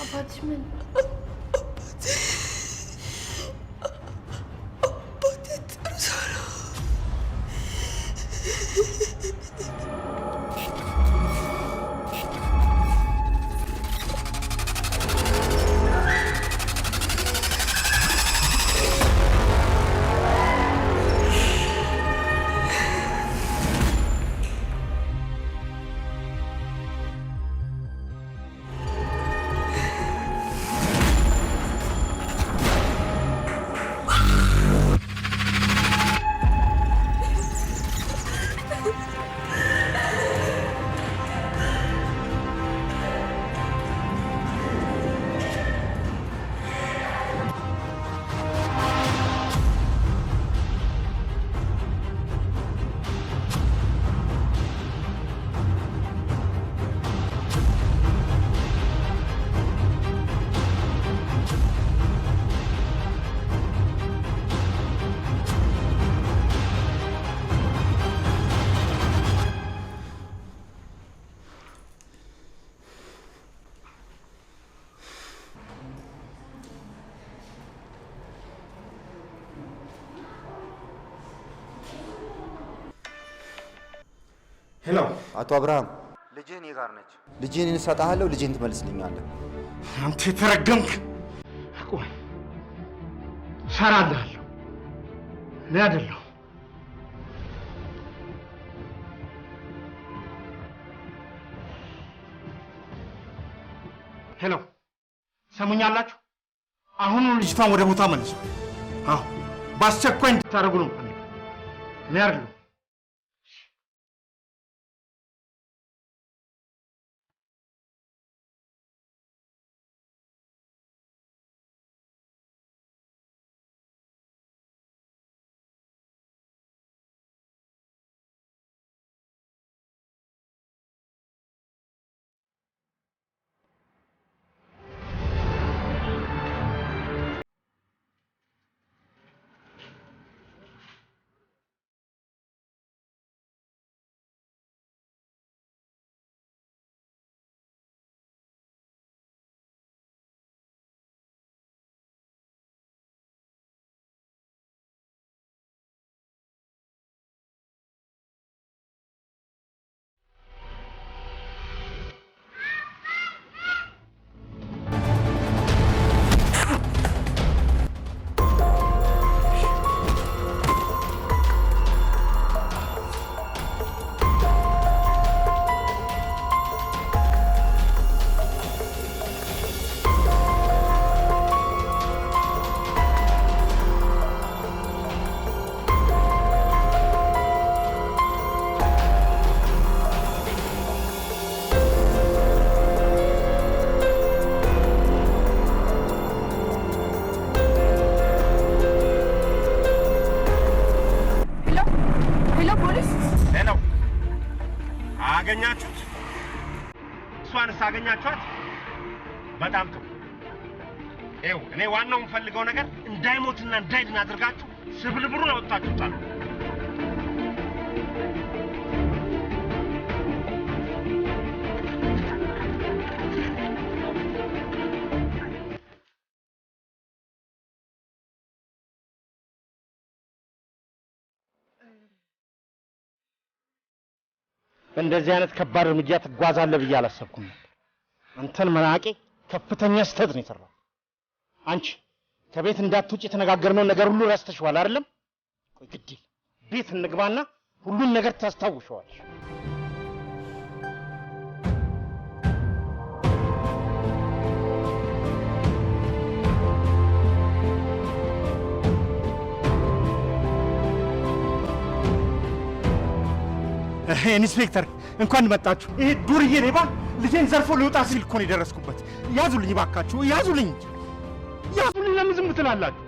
አባትሽ ምን? አባቴ ጥሩ ሰው ነው። ሄሎ አቶ አብርሃም፣ ልጅህ እኔ ጋር ነች። ልጅህን እንሰጥሃለሁ፣ ልጅህን ትመልስልኛለህ። አንተ የተረገምክ! ቆይ እሰራልሃለሁ። እኔ አይደለሁ ሄሎ፣ ሰሙኛላችሁ? አሁኑ ልጅቷን ወደ ቦታ መልሱ። አዎ፣ በአስቸኳይ እንድታደርጉ ነው የምፈልገው። እኔ አይደለሁ። አገኛችሁት? እሷንስ አገኛችኋት? በጣም ጥሩ። ይኸው እኔ ዋናው የምፈልገው ነገር እንዳይሞትና እንዳይድን አድርጋችሁ ስብልብሩን አወጣችሁ ጣሉ። እንደዚህ አይነት ከባድ እርምጃ ትጓዛለህ ብዬ አላሰብኩም ነበር። አንተን መናቄ ከፍተኛ ስህተት ነው የሰራው። አንቺ ከቤት እንዳትውጪ የተነጋገርነውን ነገር ሁሉ ረስተሽዋል አይደለም? ቆይ ግድ ቤት እንግባና ሁሉን ነገር ታስታውሻለሽ። ኢንስፔክተር እንኳን መጣችሁ። ይሄ ዱርዬ ሌባ ልጄን ዘርፎ ሊወጣ ሲል እኮ ነው የደረስኩበት። ያዙልኝ እባካችሁ፣ ያዙልኝ፣ ያዙልኝ። ለምን ዝም ትላላችሁ?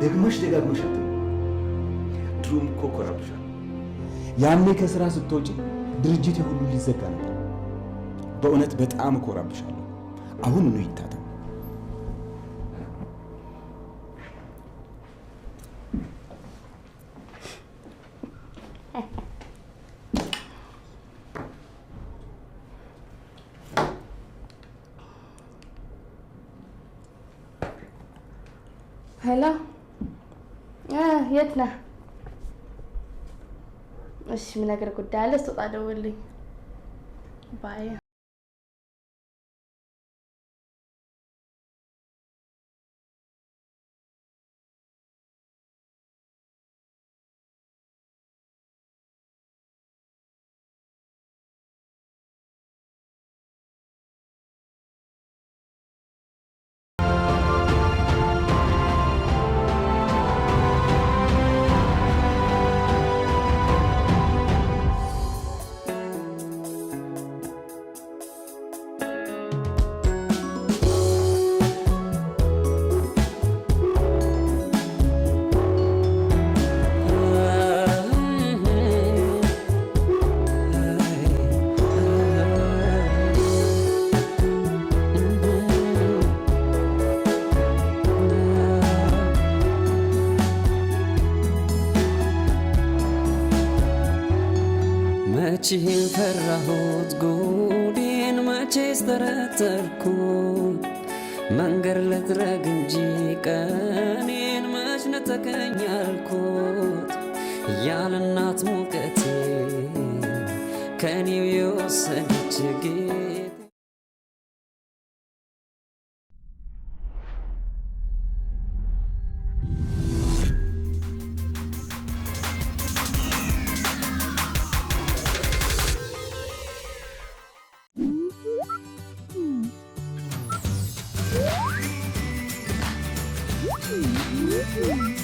ደግመሽ ደጋግመሽ አትበይ። ድሮም እኮ ኮራብሻል። ያኔ ከስራ ስትወጪ ድርጅት ሁሉ ሊዘጋ ነበር። በእውነት በጣም እኮራብሻለሁ። አሁን ነው ይታተም። ሄሎ፣ የት ነህ? እሺ፣ ምን ነገር ጉዳይ አለ? ስትወጣ ደውልልኝ። ባይ ፈራሁት ጉዴን መቼስ ጠረጠርኩት መንገድ ልጥረግ እንጂ ቀኔን መች ነጠቀኝ አልኩት ያለ እናት ሙቀቴ ከኔው የወሰደች ጌታ Mm-hmm.